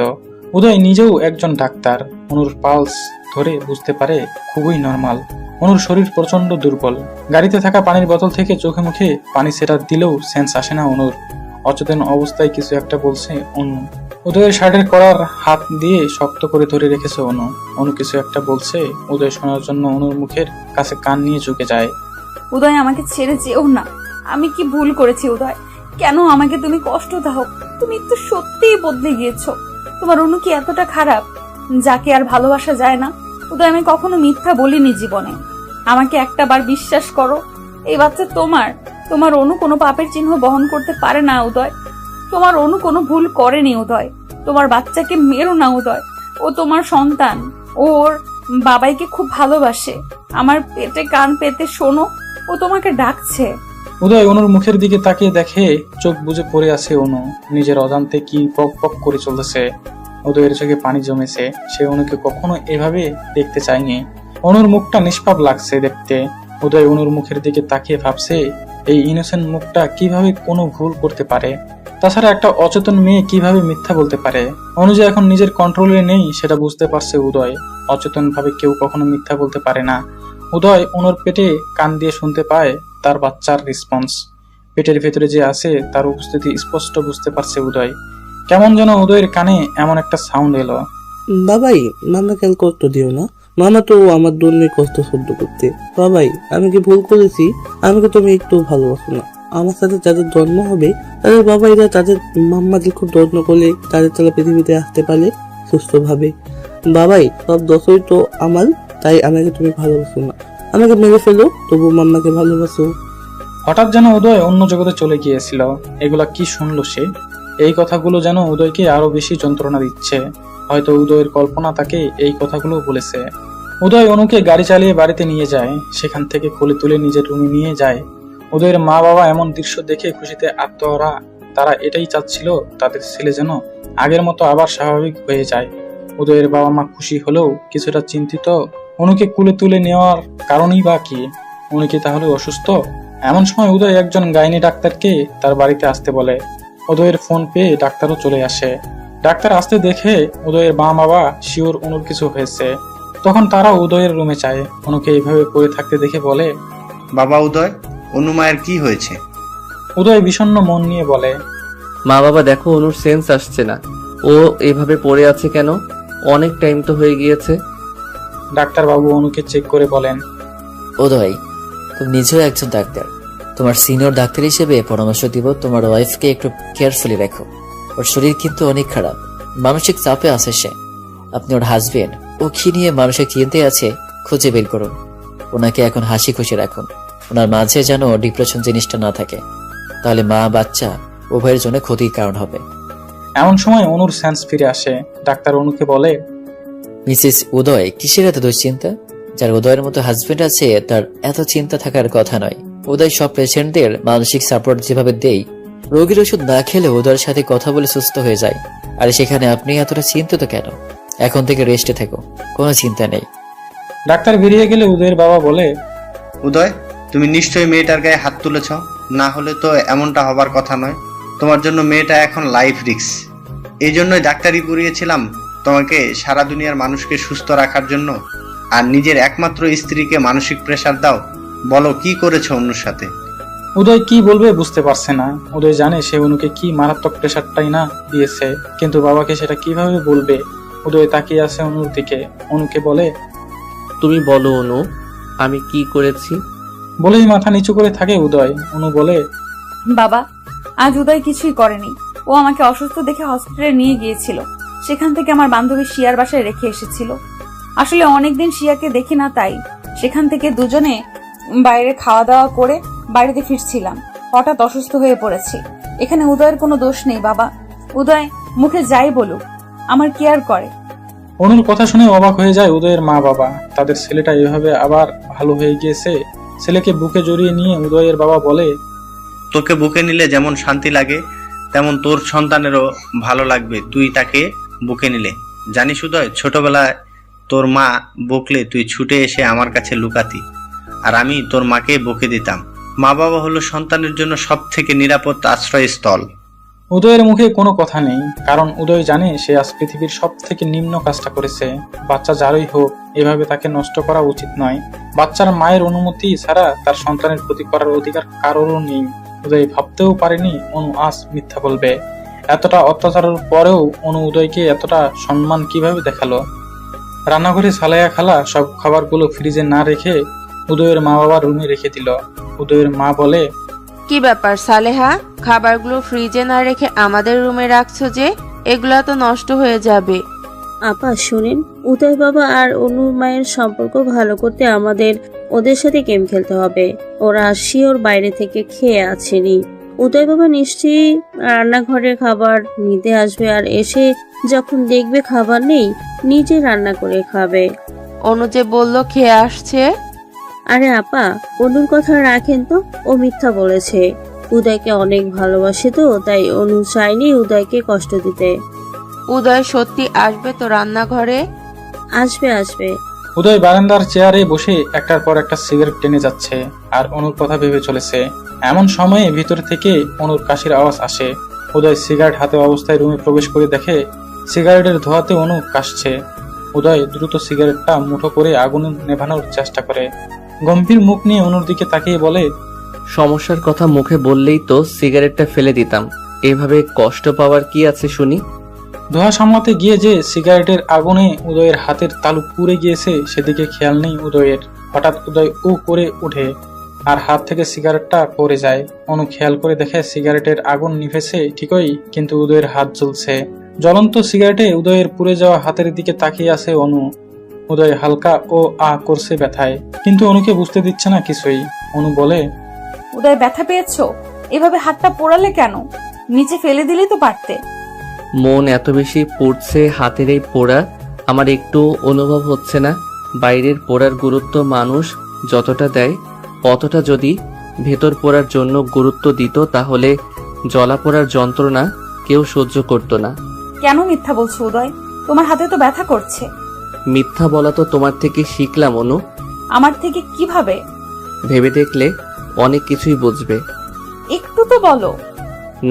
উদয় নিজেও একজন ডাক্তার, অনুর পালস ধরে বুঝতে পারে খুবই নর্মাল। অনুর শরীর প্রচন্ড দুর্বল। গাড়িতে থাকা পানির বোতল থেকে চোখে মুখে পানি সেটা দিলেও সেন্স আসে না অনুর। অচেতন অবস্থায় কিছু একটা বলছে অনু। উদয়ের শার্টের কলার হাত দিয়ে শক্ত করে ধরে রেখেছে অনু। অনু কিছু একটা বলছে, উদয় শোনার জন্য অনুর মুখের কাছে কান নিয়ে ঝুঁকে যায়।
উদয়, আমাকে ছেড়ে যেও না। আমি কি ভুল করেছি উদয়? কেন আমাকে তুমি কষ্ট দাও? তুমি তো সত্যিই বদলে গিয়েছো। তোমার অনু কি এতটা খারাপ যাকে আর ভালোবাসা যায় না? উদয়, আমি কখনো মিথ্যা বলিনি জীবনে। আমাকে একটা বার বিশ্বাস করো। এই বাচ্চা তোমার অনু কোনো পাপের চিহ্ন বহন করতে পারে না উদয়। তোমার অনু কোনো ভুল করেনি উদয়। তোমার বাচ্চাকে মেরো না উদয়। ও তোমার সন্তান, ওর বাবাইকে খুব ভালোবাসে। আমার পেটে কান পেতে শোনো, ও তোমাকে ডাকছে।
উদয় অনুর মুখের দিকে তাকিয়ে দেখে চোখ বুজে পড়ে আছে অনু। নিজের অজান্তে কি পক পক করে চলতেছে। উদয়ের চোখে পানি জমেছে। সে অনুকে কখনো এভাবে দেখতে চায়নি। অনুর মুখটা নিষ্পাপ লাগছে দেখতে। উদয় অনুর মুখের দিকে তাকিয়ে ভাবছে, এই ইনোসেন্ট মুখটা কিভাবে কোনো ভুল করতে পারে? তাছাড়া একটা অচেতন মেয়ে কিভাবে মিথ্যা বলতে পারে? অনু যে এখন নিজের কন্ট্রোলে নেই সেটা বুঝতে পারছে উদয়। অচেতন ভাবে কেউ কখনো মিথ্যা বলতে পারে না। উদয় অনুর পেটে কান দিয়ে শুনতে পায় তার বাচ্চার রেসপন্স। পেটের ভেতরে যে আছে তার উপস্থিতি স্পষ্ট বুঝতে পারছে উদয়। কেমন যেন উদয়ের কানে এমন একটা সাউন্ড এলো।
বাবাই, মামা কেন কষ্ট দিও না। মামা তো আমার জন্য কষ্ট সহ্য করতে। বাবাই, আমি কি ভুল করেছি? আমাকে তুমি একটু ভালোবাসো না? আমার সাথে যাদের জন্ম হবে তাদের বাবাইরা তাদের মাম্মাকে খুব যত্ন করলে তারা পৃথিবীতে আসতে পারে সুস্থভাবে। বাবাই, সব দোষই তো আমার, তাই আমাকে তুমি ভালোবাসো না। আমাকে মেরে ফেলো, তবু মাম্মাকে ভালোবাসো।
হঠাৎ যেন উদয় অন্য জগতে চলে গিয়েছিল। এগুলা কি শুনলো সে? এই কথাগুলো যেন উদয়কে আরো বেশি যন্ত্রণা দিচ্ছে। হয়তো উদয়ের কল্পনা তাকে এই কথাগুলো বলেছে। উদয় অনুকে গাড়ি চালিয়ে বাড়িতে নিয়ে যায়। সেখান থেকে কোলে তুলে নিজের রুমে নিয়ে যায়। উদয়ের মা বাবা এমন দৃশ্য দেখে খুশিতে আত্মহারা। তারা এটাই চাচ্ছিল তাদের ছেলে যেন আগের মতো আবার স্বাভাবিক হয়ে যায়। উদয়ের বাবা মা খুশি হলেও কিছুটা চিন্তিত। অনুকে কুলে তুলে নেওয়ার কারণই বা কি? উনি কি তাহলে অসুস্থ? এমন সময় উদয় একজন গাইনি ডাক্তারকে তার বাড়িতে আসতে বলে। উদয়ের ফোন পেয়ে ডাক্তারও চলে আসে। ডাক্তার আসতে দেখে উদয়ের মা বাবা শিওর অনুর কিছু হয়েছে। তখন তারা উদয়ের রুমে যায়। অনুকে এইভাবে পড়ে থাকতে দেখে বলে,
বাবা উদয়, অনু মায়ের কি হয়েছে?
উদয় বিষণ্ণ মন নিয়ে বলে,
মা বাবা দেখো, অনুর সেন্স আসছে না। ও এভাবে পড়ে আছে কেন? অনেক টাইম তো হয়ে গিয়েছে।
ডাক্তার বাবু অনুকে চেক করে বলেন,
উদয়, তুমি নিজেও একজন ডাক্তার। তোমার সিনিয়র ডাক্তার হিসেবে পরামর্শ দিব, তোমার ওয়াইফকে একটু কেয়ারফুলি রাখো। ওর শরীর কিন্তু অনেক খারাপ, মানসিক চাপে আছে সে। আপনি ওর হাজবেন্ড, ও কি নিয়ে মানসিক চিন্তায় আছে খুঁজে বের করুন। ওনাকে এখন হাসি খুশি রাখুন। ওনার মাঝে যেন ডিপ্রেশন জিনিসটা না থাকে, তাহলে মা বাচ্চা উভয়ের জন্য ক্ষতির কারণ হবে।
এমন সময় অনুর সেন্স ফিরে আসে। ডাক্তার অনুকে বলে,
মিসেস উদয়, কিসের এত দুশ্চিন্তা? যার উদয়ের মতো হাজবেন্ড আছে তার এত চিন্তা থাকার কথা নয়। উদয় সব পেশেন্টদের মানসিক সাপোর্ট যেভাবে দেই, রোগীর ওষুধ না খেলে উদয়ের সাথে কথা বলে সুস্থ হয়ে যায়। আর সেখানে আপনি এতটা চিন্তিত কেন? এখন থেকে রেস্টে থাকো, কোনো চিন্তা নেই।
ডাক্তার বেরিয়ে গেলে উদয়ের বাবা বলে,
উদয়, তুমি নিশ্চয়ই মেয়েটার গায়ে হাত তুলেছ, না হলে তো এমনটা হবার কথা নয়। তোমার জন্য মেয়েটা এখন লাইফ রিস্ক। এই জন্যই ডাক্তারি পড়িয়েছিলাম তোমাকে, সারা দুনিয়ার মানুষকে সুস্থ রাখার জন্য। আর নিজের একমাত্র স্ত্রীকে মানসিক প্রেসার দাও? বলো, কি করেছো অনুর সাথে?
উদয় কি বলবে বুঝতে পারছে না। উদয় জানে সে অনুকে কি মারাত্মক প্রেসারটাই না দিয়েছে, কিন্তু বাবাকে সেটা কিভাবে বলবে। উদয় তাকিয়ে আছে অনুর দিকে। অনুকে বলে,
তুমি বলো অনু, আমি কি করেছি?
বলেই মাথা নিচু করে থাকে উদয়। অনু বলে,
বাবা, আজ উদয় কিছুই করেনি। ও আমাকে অসুস্থ দেখে হসপিটালে নিয়ে গিয়েছিল। সেখান থেকে আমার বান্ধবী শিয়ার বাসায় রেখে এসেছিল। আসলে অনেকদিন শিয়াকে দেখি না, তাই সেখান থেকে দুজনে বাইরে খাওয়া দাওয়া করে বাড়িতে ফিরছিলাম। হঠাৎ অসুস্থ হয়ে পড়েছি। এখানে উদয়ের কোনো দোষ নেই বাবা। উদয় মুখে যাই বলুক আমার কেয়ার করে।
অনুর কথা শুনে অবাক হয়ে যায় উদয়ের মা বাবা। তাদের ছেলেটা এভাবে আবার ভালো হয়ে গিয়েছে। ছেলেকে বুকে জড়িয়ে নিয়ে উদয়ের বাবা বলে,
তোকে বুকে নিলে যেমন শান্তি লাগে, তেমন তোর সন্তানেরও ভালো লাগবে তুই তাকে বুকে নিলে। জানিস উদয়, ছোটবেলায় তোর মা বকলে তুই ছুটে এসে আমার কাছে লুকাতি, আর আমি তোর মাকে বকে দিতাম। মা বাবা হলো সন্তানের জন্য সব থেকে নিরাপদ আশ্রয়স্থল।
উদয়ের মুখে কোনো কথা নেই, কারণ উদয় জানে সে আজ পৃথিবীর সব থেকে নিম্ন কাজটা করেছে। বাচ্চা যারই হোক, এভাবে তাকে নষ্ট করা উচিত নয়। বাচ্চার মায়ের অনুমতি ছাড়া তার সন্তানের ক্ষতি করার অধিকার কারোরও নেই। উদয় ভাবতেও পারেনি অনু আজ মিথ্যা বলবে। এতটা অত্যাচারের পরেও অনু উদয়কে এতটা সম্মান কিভাবে দেখালো। রান্নাঘরে সালাইয়া খালা সব খাবারগুলো ফ্রিজে না রেখে উদয়ের মা বাবার রুমে রেখে দিল। উদয়ের মা বলে,
কি ব্যাপার সালেহা, খাবারগুলো ফ্রিজে না রেখে আমাদের রুমে রাখছো যে? এগুলা তো নষ্ট হয়ে যাবে।
আপা শুনেন, উদয় বাবা আর অনুর মায়ের সম্পর্ক ভালো করতে আমাদের ওদের সাথে গেম খেলতে হবে। ওরা শিওর বাইরে থেকে খেয়ে আসেনি। উদয় বাবা নিশ্চয়ই রান্নাঘরে খাবার নিতে আসবে, আর এসে যখন দেখবে খাবার নেই, নিজে রান্না করে খাবে।
অনু যে বললো খেয়ে আসছে।
আরে আপা, অনুর কথা রাখেন তো, ও মিথ্যা বলেছে। উদয়কে অনেক ভালোবাসে তো, তাই অনু চায়নি উদয়কে কষ্ট দিতে।
উদয় সত্যি আসবে তো রান্নাঘরে?
আসবে আসবে।
উদয় বারান্দার চেয়ারে বসে একটার পর একটা সিগারেট টেনে যাচ্ছে আর অনুর কথা ভেবে চলেছে। এমন সময়ে ভিতর থেকে অনুর কাশির আওয়াজ আসে। উদয় সিগারেট হাতে অবস্থায় রুমে প্রবেশ করে দেখে সিগারেটের ধোঁয়াতে অনু কাশছে। উদয় দ্রুত সিগারেটটা মুঠো করে আগুন নেভানোর চেষ্টা করে। গম্ভীর মুখ নিয়ে অনুর দিকে তাকিয়ে বলে,
সমস্যার কথা মুখে বললেই তো সিগারেটটা ফেলে দিতাম, এভাবে কষ্ট পাওয়ার কি আছে শুনি?
ধোঁয়া সামলাতে গিয়ে যে সিগারেটের আগুনে উদয়ের হাতের তালু পুড়ে গিয়েছে সেদিকে খেয়াল নেই উদয়ের। হঠাৎ উদয় উ করে ওঠে আর হাত থেকে সিগারেটটা পড়ে যায়। অনু খেয়াল করে দেখে সিগারেটের আগুন নিভেছে ঠিকই, কিন্তু উদয়ের হাত জ্বলছে। জ্বলন্ত সিগারেটে উদয়ের পুড়ে যাওয়া হাতের দিকে তাকিয়ে আছে অনু। উদয় হালকা ও আ করছে ব্যথায়, কিন্তু অনুকে বুঝতে দিচ্ছে না কিছুই। অনু বলে,
উদয় ব্যথা পেয়েছো? এভাবে হাতটা পোড়ালে কেন? নিচে ফেলে দিলেই তো পারতে।
মন এত বেশি পড়ছে হাতের এই পোড়া, আমার একটু অনুভব হচ্ছে না। বাইরের পোড়ার গুরুত্ব মানুষ যতটা দেয়, অতটা যদি ভেতর পোড়ার জন্য গুরুত্ব দিত, তাহলে জ্বলা পোড়ার যন্ত্রণা কেউ সহ্য করত না।
কেন মিথ্যা বলছো উদয়? তোমার হাতে তো ব্যথা করছে।
মিথ্যা বলা তো তোমার থেকে শিখলাম অনু।
আমার থেকে কিভাবে?
ভেবে দেখলে অনেক কিছুই বুঝবে।
একটু তো বলো।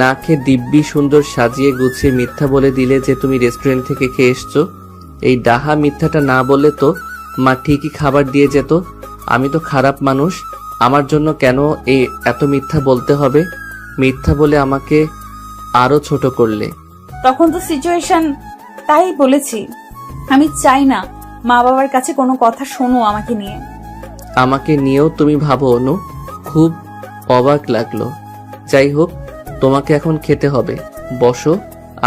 না খেয়ে দিব্যি সুন্দর সাজিয়ে গুছিয়ে মিথ্যা বলে দিলে যে তুমি রেস্টুরেন্ট থেকে খেয়ে এসছো। এই ডাহা মিথ্যাটা না বললে তো মা ঠিকই খাবার দিয়ে যেত। আমি তো খারাপ মানুষ, আমার জন্য কেন এই এত মিথ্যা বলতে হবে? মিথ্যা বলে আমাকে আরো ছোট করলে।
তখন তো সিচুয়েশন, তাই বলেছি। আমি চাই না মা বাবার কাছে কোনো কথা শোনো আমাকে নিয়ে।
আমাকে নিয়েও তুমি ভাবো অনু? খুব অবাক লাগলো। যাই হোক, তোমাকে এখন খেতে হবে, বসো,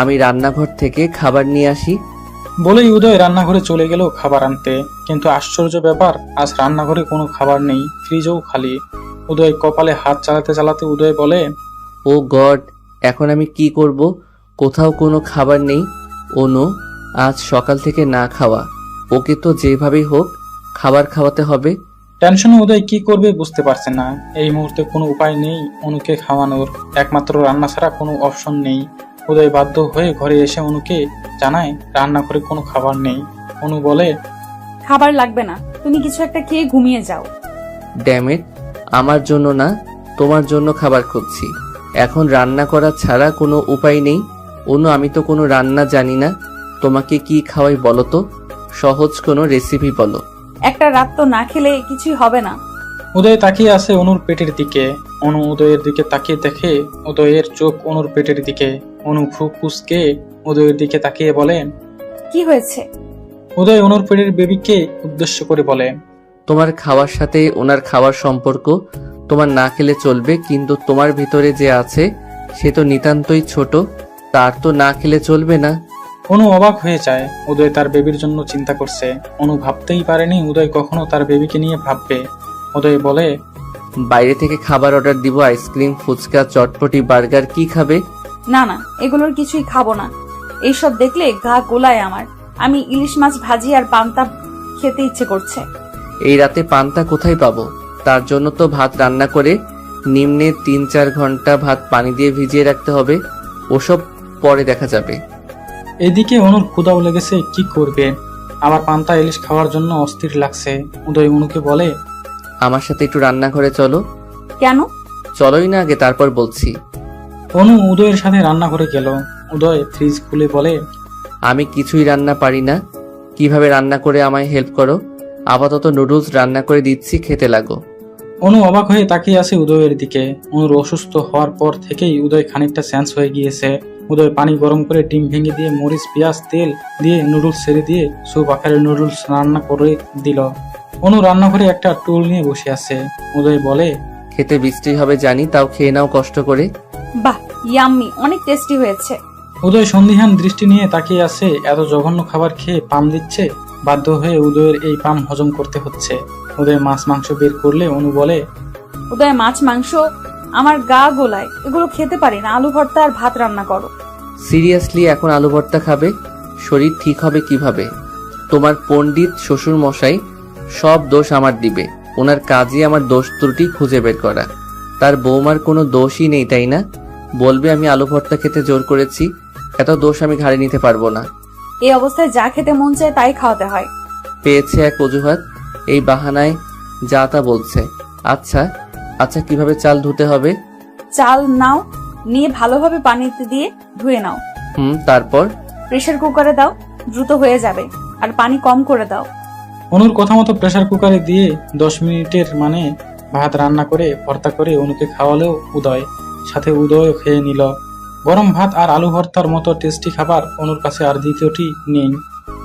আমি রান্নাঘর থেকে খাবার নিয়ে আসি।
বলেই উদয় রান্নাঘরে চলে গেল খাবার আনতে। কিন্তু আশ্চর্য ব্যাপার, আজ রান্নাঘরে কোনো খাবার নেই, ফ্রিজও খালি। উদয় কপালে হাত চালাতে চালাতে উদয় বলে,
ও গড, এখন আমি কি করব? কোথাও কোনো খাবার নেই। অনু আজ সকাল থেকে না খাওয়া, ওকে তো যেভাবেই হোক খাবার খাওয়াতে হবে।
টেনশনে উদয় কি করবে বুঝতে পারছে না। এই মুহূর্তে কোনো উপায় নেই অনুকে খাওয়ানোর, একমাত্র রান্না ছাড়া কোনো অপশন নেই। উদয় বাধ্য হয়ে ঘরে এসে অনুকে জানায় রান্নাঘরে কোনো খাবার নেই। অনু বলে,
খাবার লাগবে না, তুমি কিছু একটা খেয়ে ঘুমিয়ে যাও।
ড্যামেট, আমার জন্য না, তোমার জন্য খাবার খুঁজছি। এখন রান্না করা ছাড়া কোনো উপায় নেই। অনু আমি তো কোনো রান্না জানি না, তোমাকে কি খাওয়াই বলো তো? সহজ কোনো রেসিপি বলো।
একটা রাত তো না খেলে কিছুই হবে না।
উদয় তাকিয়ে আছে অনুর পেটের দিকে। অনু উদয়ের দিকে তাকিয়ে দেখে উদয়ের চোখ অনুর পেটের দিকে। অনু ভ্রু কুঁচকে উদয়ের দিকে তাকিয়ে বলে,
কি হয়েছে?
উদয় অনুর পেটের বেবিকে উদ্দেশ্য করে বলে,
তোমার খাওয়ার সাথে ওনার খাওয়ার সম্পর্ক তোমার না খেলে চলবে, কিন্তু তোমার ভিতরে যে আছে সে তো নিতান্তই ছোট, তার তো না খেলে চলবে না।
অনু অবাক হয়ে যায়। উদয় তার বেবির জন্য চিন্তা করছে। অনু ভাবতেই পারেনি উদয় কখনো তার বেবিকে নিয়ে ভাববে। উদয় বলে,
বাইরে থেকে খাবার অর্ডার দিব, আইসক্রিম, ফুচকা, চটপটি, বার্গার। কি খাবে?
না না, এগুলোর কিছুই খাবো না। এইসব দেখলে গা গোলায় আমার। আমি ইলিশ মাছ ভাজি আর পান্তা খেতে ইচ্ছে করছে।
এই রাতে পান্তা কোথায় পাবো? তার জন্য তো ভাত রান্না করে নিম্নে 3-4 ঘন্টা ভাত পানি দিয়ে ভিজিয়ে রাখতে হবে। ওসব পরে দেখা যাবে।
এদিকে অনুর ক্ষুধাও লেগেছে, কি করবে? আবার পান্তা ইলিশ খাওয়ার জন্য অস্থির লাগছে। উদয় অনুকে বলে,
আমার সাথে একটু রান্নাঘরে চলো।
কেন?
চলোই না আগে, তারপর বলছি।
অনু উদয়ের সাথে রান্নাঘরে গেল। উদয় ফ্রিজ খুলে বলে,
আমি কিছুই রান্না পারি না, কিভাবে রান্না করে আমায় হেল্প করো। আপাতত নুডলস রান্না করে দিচ্ছি, খেতে লাগো।
অনু অবাক হয়ে তাকিয়ে আছে উদয়ের দিকে। অনুর অসুস্থ হওয়ার পর থেকেই উদয় খানিকটা সেন্স হয়ে গিয়েছে। উদয় পানি গরম করে ডিম ভেঙে দিয়ে মরিচ পেঁয়াজ তেল দিয়ে নুডলস ছেড়ে দিয়ে স্যুপ আকারে নুডলস রান্না করে দিল। অনু রান্নাঘরে একটা টুল নিয়ে বসে আছে। উদয় বলে,
খেতে বৃষ্টি হবে জানি, তাও খেয়ে নাও কষ্ট করে।
বাহ, ইয়াম্মি, অনেক টেস্টি হয়েছে।
উদয় সন্দিহান দৃষ্টি নিয়ে তাকিয়ে আছে। এত জঘন্য খাবার খেয়ে পাম দিচ্ছে। বাধ্য হয়ে উদয়ের এই পাম হজম করতে হচ্ছে। উদয় মাছ মাংস বের করলে অনু বলে,
উদয় মাছ মাংস আমার গা গোলায়, এগুলো খেতে পারি না। আলু ভর্তা আর ভাত রান্না করো।
সিরিয়াসলি এখন আলু ভর্তা খাবে? শরীর ঠিক হবে কিভাবে? তোমার পণ্ডিত শ্বশুর মশাই সব দোষ আমার দিবে। ওনার কাজই আমার দোষ ত্রুটি খুঁজে বের করা। তার বৌমার কোনো দোষই নেই, তাই না? বলবে আমি আলু ভর্তা খেতে জোর করেছি। এত দোষ আমি ঘাড়ে নিতে পারবো না।
এই অবস্থায় যা খেতে মন চায় তাই খাওয়াতে হয়।
পেয়েছে এক অজুহাত, এই বাহানায় যা তা বলছে। আচ্ছা আচ্ছা, কিভাবে চাল ধুতে হবে?
চাল নাও, নিয়ে ভালোভাবে পানিতে দিয়ে ধুয়ে নাও।
তারপর?
প্রেসার কুকারে দাও, দ্রুত হয়ে যাবে। আর পানি কম করে দাও।
অনুর কথা মতো প্রেসার কুকারে দিয়ে 10 মিনিটের মানে ভাত রান্না করে ভর্তা করে অনুকে খাওয়ালেও উদয়, সাথে উদয় খেয়ে নিল। গরম ভাত আর আলু ভর্তার মতো টেস্টি খাবার অনুর কাছে আর দ্বিতীয়টি নেই।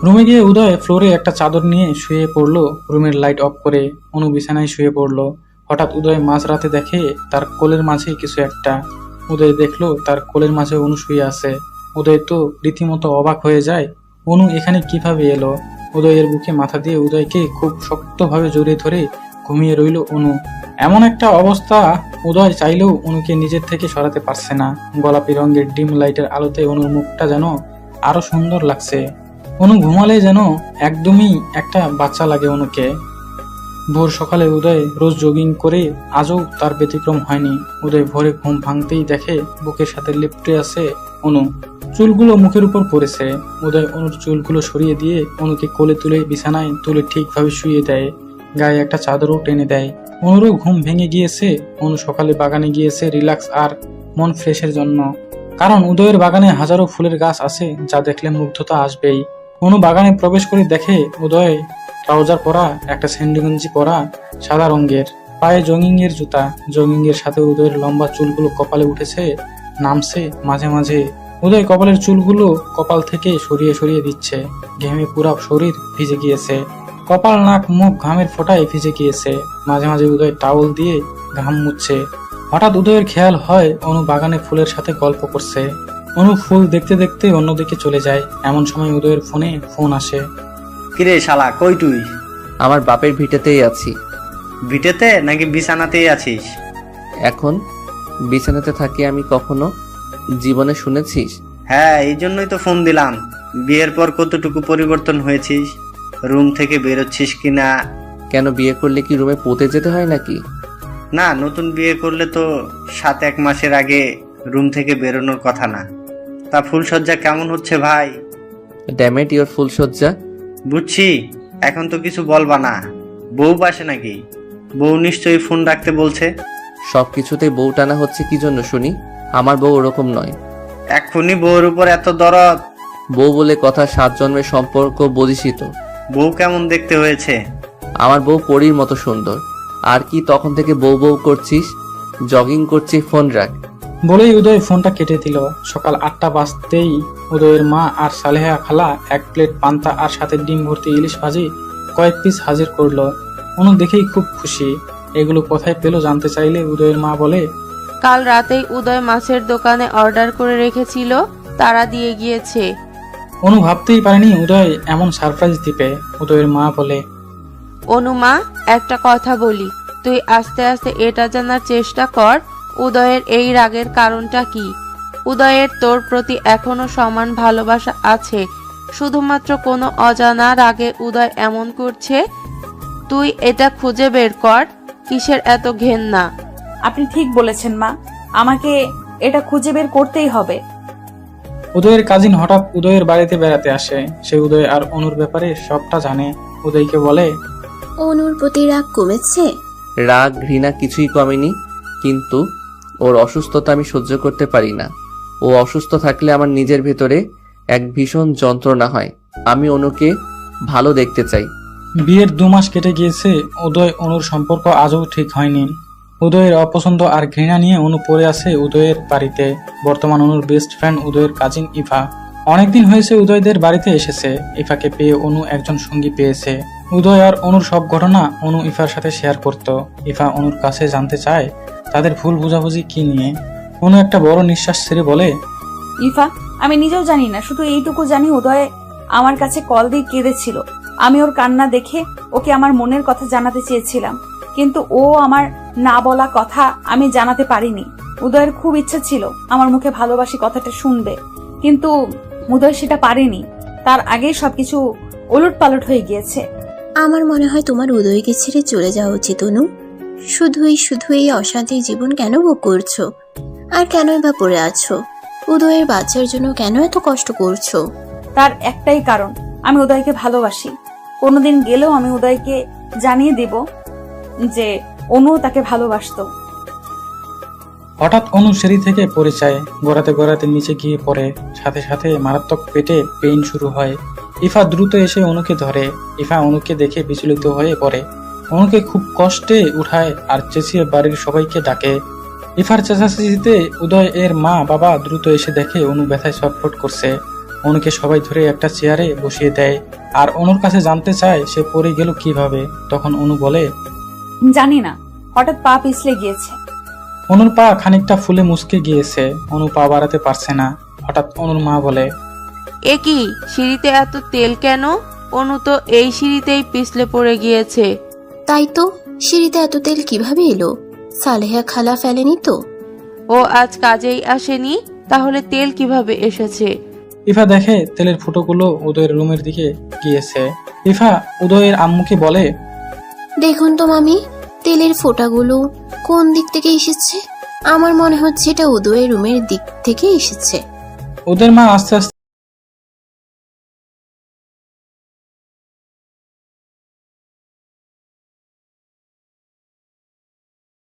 রুমে গিয়ে উদয় ফ্লোরে একটা চাদর নিয়ে শুয়ে পড়লো। রুমের লাইট অফ করে অনু বিছানায় শুয়ে পড়লো। হঠাৎ উদয় মাঝরাতে দেখে তার কোলের মাঝে কিছু একটা। উদয় দেখলো তার কোলের মাঝে অনু শুয়ে আছে। উদয় তো রীতিমতো অবাক হয়ে যায়, অনু এখানে কিভাবে এলো। উদয়ের বুকে মাথা দিয়ে উদয়কে খুব শক্তভাবে জড়িয়ে ধরে ঘুমিয়ে রইল অনু। এমন একটা অবস্থা, উদয় চাইলেও অনুকে নিজের থেকে সরাতে পারছে না। গোলাপি রঙের ডিম লাইটের আলোতে অনুর মুখটা যেন আরো সুন্দর লাগছে। অনু ঘুমালে যেন একদমই একটা বাচ্চা লাগে অনুকে। ভোর সকালে উদয় রোজ জগিং করে, আজও তার ব্যতিক্রম হয়নি। উদয় ভোরে ঘুম ভাঙতেই দেখে বুকের সাথে লিপটে আছে অনু। চুলগুলো মুখের উপর পড়েছে। উদয় অনুর চুলগুলো সরিয়ে দিয়ে অনুকে কোলে তুলে বিছানায় তুলে ঠিকভাবে শুয়ে দেয়। গায়ে একটা চাদরও টেনে দেয়। অনুরও ঘুম ভেঙে গিয়েছে। অনু সকালে বাগানে গিয়েছে রিল্যাক্স আর মন ফ্রেশের জন্য। কারণ উদয়ের বাগানে হাজারো ফুলের গাছ আছে, যা দেখলে মুগ্ধতা আসবেই। অনু বাগানে প্রবেশ করে দেখে উদয় ট্রাউজার পরা, একটা স্যান্ডি পরা, সাদা রঙের, পায়ে জগিং এর জুতা। জগিং এর সাথে উদয়ের লম্বা চুলগুলো কপালে উঠেছে, নামছে মাঝে মাঝে। উদয় কপালের চুলগুলো কপাল থেকে সরিয়ে সরিয়ে দিচ্ছে। ঘেমে পুরা শরীর ভিজে গিয়েছে। কপাল, নাক, মুখ ঘামের ফোঁটায় ভিজে গিয়েছে। মাঝে মাঝে উদয় টাওয়াল দিয়ে ঘাম মুছছে। হঠাৎ উদয়ের খেয়াল হয় অনু বাগানে ফুলের সাথে গল্প করছে। অনু ফুল দেখতে দেখতে অন্যদিকে চলে যায়। এমন সময় উদয়ের ফোনে ফোন আসে।
কিরে শালা, কই তুই?
আমার বাপের ভিটেতেই আছি।
ভিটেতে নাকি বিছানাতেই আছিস?
এখন বিছানাতে থাকি আমি, কখনো জীবনে শুনেছিস?
হ্যাঁ, এই জন্যই তো ফোন দিলাম। বিয়ের পর কতটুকু পরিবর্তন হয়েছিস? রুম থেকে বেরোচ্ছিস কিনা?
কেন, বিয়ে করলে কি রুমে পৌঁতে যেতে হয় নাকি?
না, নতুন বিয়ে করলে তো 7-1 মাসের আগে রুম থেকে বেরোনোর কথা না। তা ফুলসজ্জা কেমন হচ্ছে ভাই?
ড্যামেট ইওর ফুলসজ্জা।
বুঝছি, এখন তো কিছু বলবা না। বউ পাশে নাকি? বউ নিশ্চয়ই ফোন রাখতে বলছে।
সবকিছুতে বউ টানা হচ্ছে কি জন্য শুনি? আমার বউ ওরকম নয়।
এক্ষুনি বউর উপর এত দরদ?
বউ বলে কথা, 7 জন্মের সম্পর্ক বুঝিসই তো।
বউ কেমন দেখতে হয়েছে?
আমার বউ পরীর মতো সুন্দর। আর কি তখন থেকে বউ বউ করছিস? জগিং করছি, ফোন রাখ।
বলেই উদয় ফোনটা কেটে দিল। সকাল 8টা বাজতেই উদয়ের মা আর সালেহা খালা 1 প্লেট পান্তা আর সাথে ডিম ভর্তি ইলিশ ভাজি কয়েক পিস হাজির করলো। অনু দেখেই খুব খুশি। এগুলো কোথায় পেলো জানতে চাইলে উদয়ের মা বলে,
কাল রাতেই উদয় মাছের দোকানে অর্ডার করে রেখেছিল, তারা দিয়ে গিয়েছে।
অনু ভাবতেই পারেনি উদয় এমন সারপ্রাইজ দিবে। উদয়ের মা বলে,
অনুমা, একটা কথা বলি, তুই আস্তে আস্তে এটা জানার চেষ্টা কর উদয়ের এই রাগের কারণটা কি। উদয়ের তোর প্রতি এখনো সমান ভালোবাসা আছে, শুধুমাত্র কোনো অজানা রাগে উদয় এমন করছে। তুই এটা খুঁজে বের কর, কিসের এত ঘেন্না।
আপনি ঠিক বলেছেন মা, আমাকে এটা খুঁজে বের করতেই হবে।
উদয়ের কাজিন হঠাৎ উদয়ের বাড়িতে বেড়াতে আসে। সে উদয় আর অনুর ব্যাপারে সবটা জানে। উদয়কে বলে,
অনুর প্রতি রাগ কমেছে?
রাগ ঘৃণা কিছুই কমেনি, কিন্তু ওর অসুস্থতা আমি সহ্য করতে পারি না। ও অসুস্থ থাকলে আমার নিজের ভেতরে এক ভীষণ যন্ত্রণা হয়। আমি অনুকে ভালো দেখতে চাই।
বিয়ের 2 মাস কেটে গিয়েছে, উদয় অনুর সম্পর্ক আজও ঠিক হয়নি। উদয়ের অপছন্দ আর ঘৃণা নিয়ে অনু পড়ে আছে উদয়ের বাড়িতে। বর্তমান অনুর বেস্ট ফ্রেন্ড উদয়ের কাজিন ইফা। অনেকদিন হয়েছে উদয়দের বাড়িতে এসেছে। ইফাকে পেয়ে অনু একজন সঙ্গী পেয়েছে। উদয় আর অনুর সব ঘটনা অনু ইফার সাথে শেয়ার করত। ইফা অনুর কাছে জানতে চায় তাদের ভুল বোঝাবুঝি কি নিয়ে। অনু একটা বড় নিঃশ্বাস ছেড়ে বলে,
ইফা, আমি নিজেও জানি না, শুধু এইটুকু জানি উদয় আমার কাছে কল দিয়ে কেঁদেছিল। আমি ওর কান্না দেখে ওকে আমার মনের কথা জানাতে চেয়েছিলাম, কিন্তু ও আমার না বলা কথা আমি জানাতে পারিনি। উদয়ের খুব ইচ্ছা ছিল আমার মুখে ভালোবাসি কথাটা শুনবে, কিন্তু উদয় সেটা পারেনি। তার আগেই সবকিছু ওলটপালট হয়ে গিয়েছে।
আমার মনে হয় তোমার উদয়কে ছেড়ে চলে যাওয়া উচিত অনু। শুধু এই অশান্তির জীবন কেন ভোগ করছো? আর কেনই বা পড়ে আছো? উদয়ের বাচ্চার জন্য কেন এত কষ্ট করছো?
তার একটাই কারণ, আমি উদয়কে ভালোবাসি। কোনোদিন গেলেও আমি উদয়কে জানিয়ে দেব যে অনু তাকে ভালোবাসতো।
হঠাৎ অনু সিঁড়ি থেকে পড়ে যায়। গড়াতে গড়াতে নিচে গিয়ে পড়ে। সাথে সাথে মারাত্মক পেটে পেইন শুরু হয়। ইফা দ্রুত এসে অনুকে ধরে। ইফা অনুকে দেখে বিচলিত হয়ে পড়ে। অনুকে খুব কষ্টে উঠায় আর চেঁচিয়ে বাড়ির সবাইকে ডাকে। ইফার চেঁচাচেঁচিতে উদয় এর মা বাবা দ্রুত এসে দেখে অনু ব্যথায় ছটফট করছে। অনুকে সবাই ধরে একটা চেয়ারে বসিয়ে দেয় আর অনুর কাছে জানতে চায় সে পড়ে গেল কিভাবে। তখন অনু বলে,
জানি না, হঠাৎ পা পিছলে গিয়েছে।
অনুর পা খানিকটা ফুলে মুচকে গিয়েছে। অনু পা বাড়াতে পারছে না। হঠাৎ অনুর মা বলে,
এ কি, সিঁড়িতে এত তেল কেন? অনু তো এই সিঁড়িতেই পিছলে পড়ে গিয়েছে।
তাই তো, সিঁড়িতে এত তেল কিভাবে এলো? সালেহা খালা ফেলেনি তো?
ও আজ কাজেই আসেনি, তাহলে তেল কিভাবে এসেছে?
ইফা দেখে তেলের ফুটোগুলো উদয়ের রুমের দিকে গিয়েছে। ইফা উদয়ের আম্মুকে বলে,
দেখুন তো মামি, তেলের ফোঁটাগুলো কোন দিক থেকে এসেছে? আমার মনে হচ্ছে এটা উদয়ের রুমের দিক থেকে এসেছে।
ওদের মা আস্তে আস্তে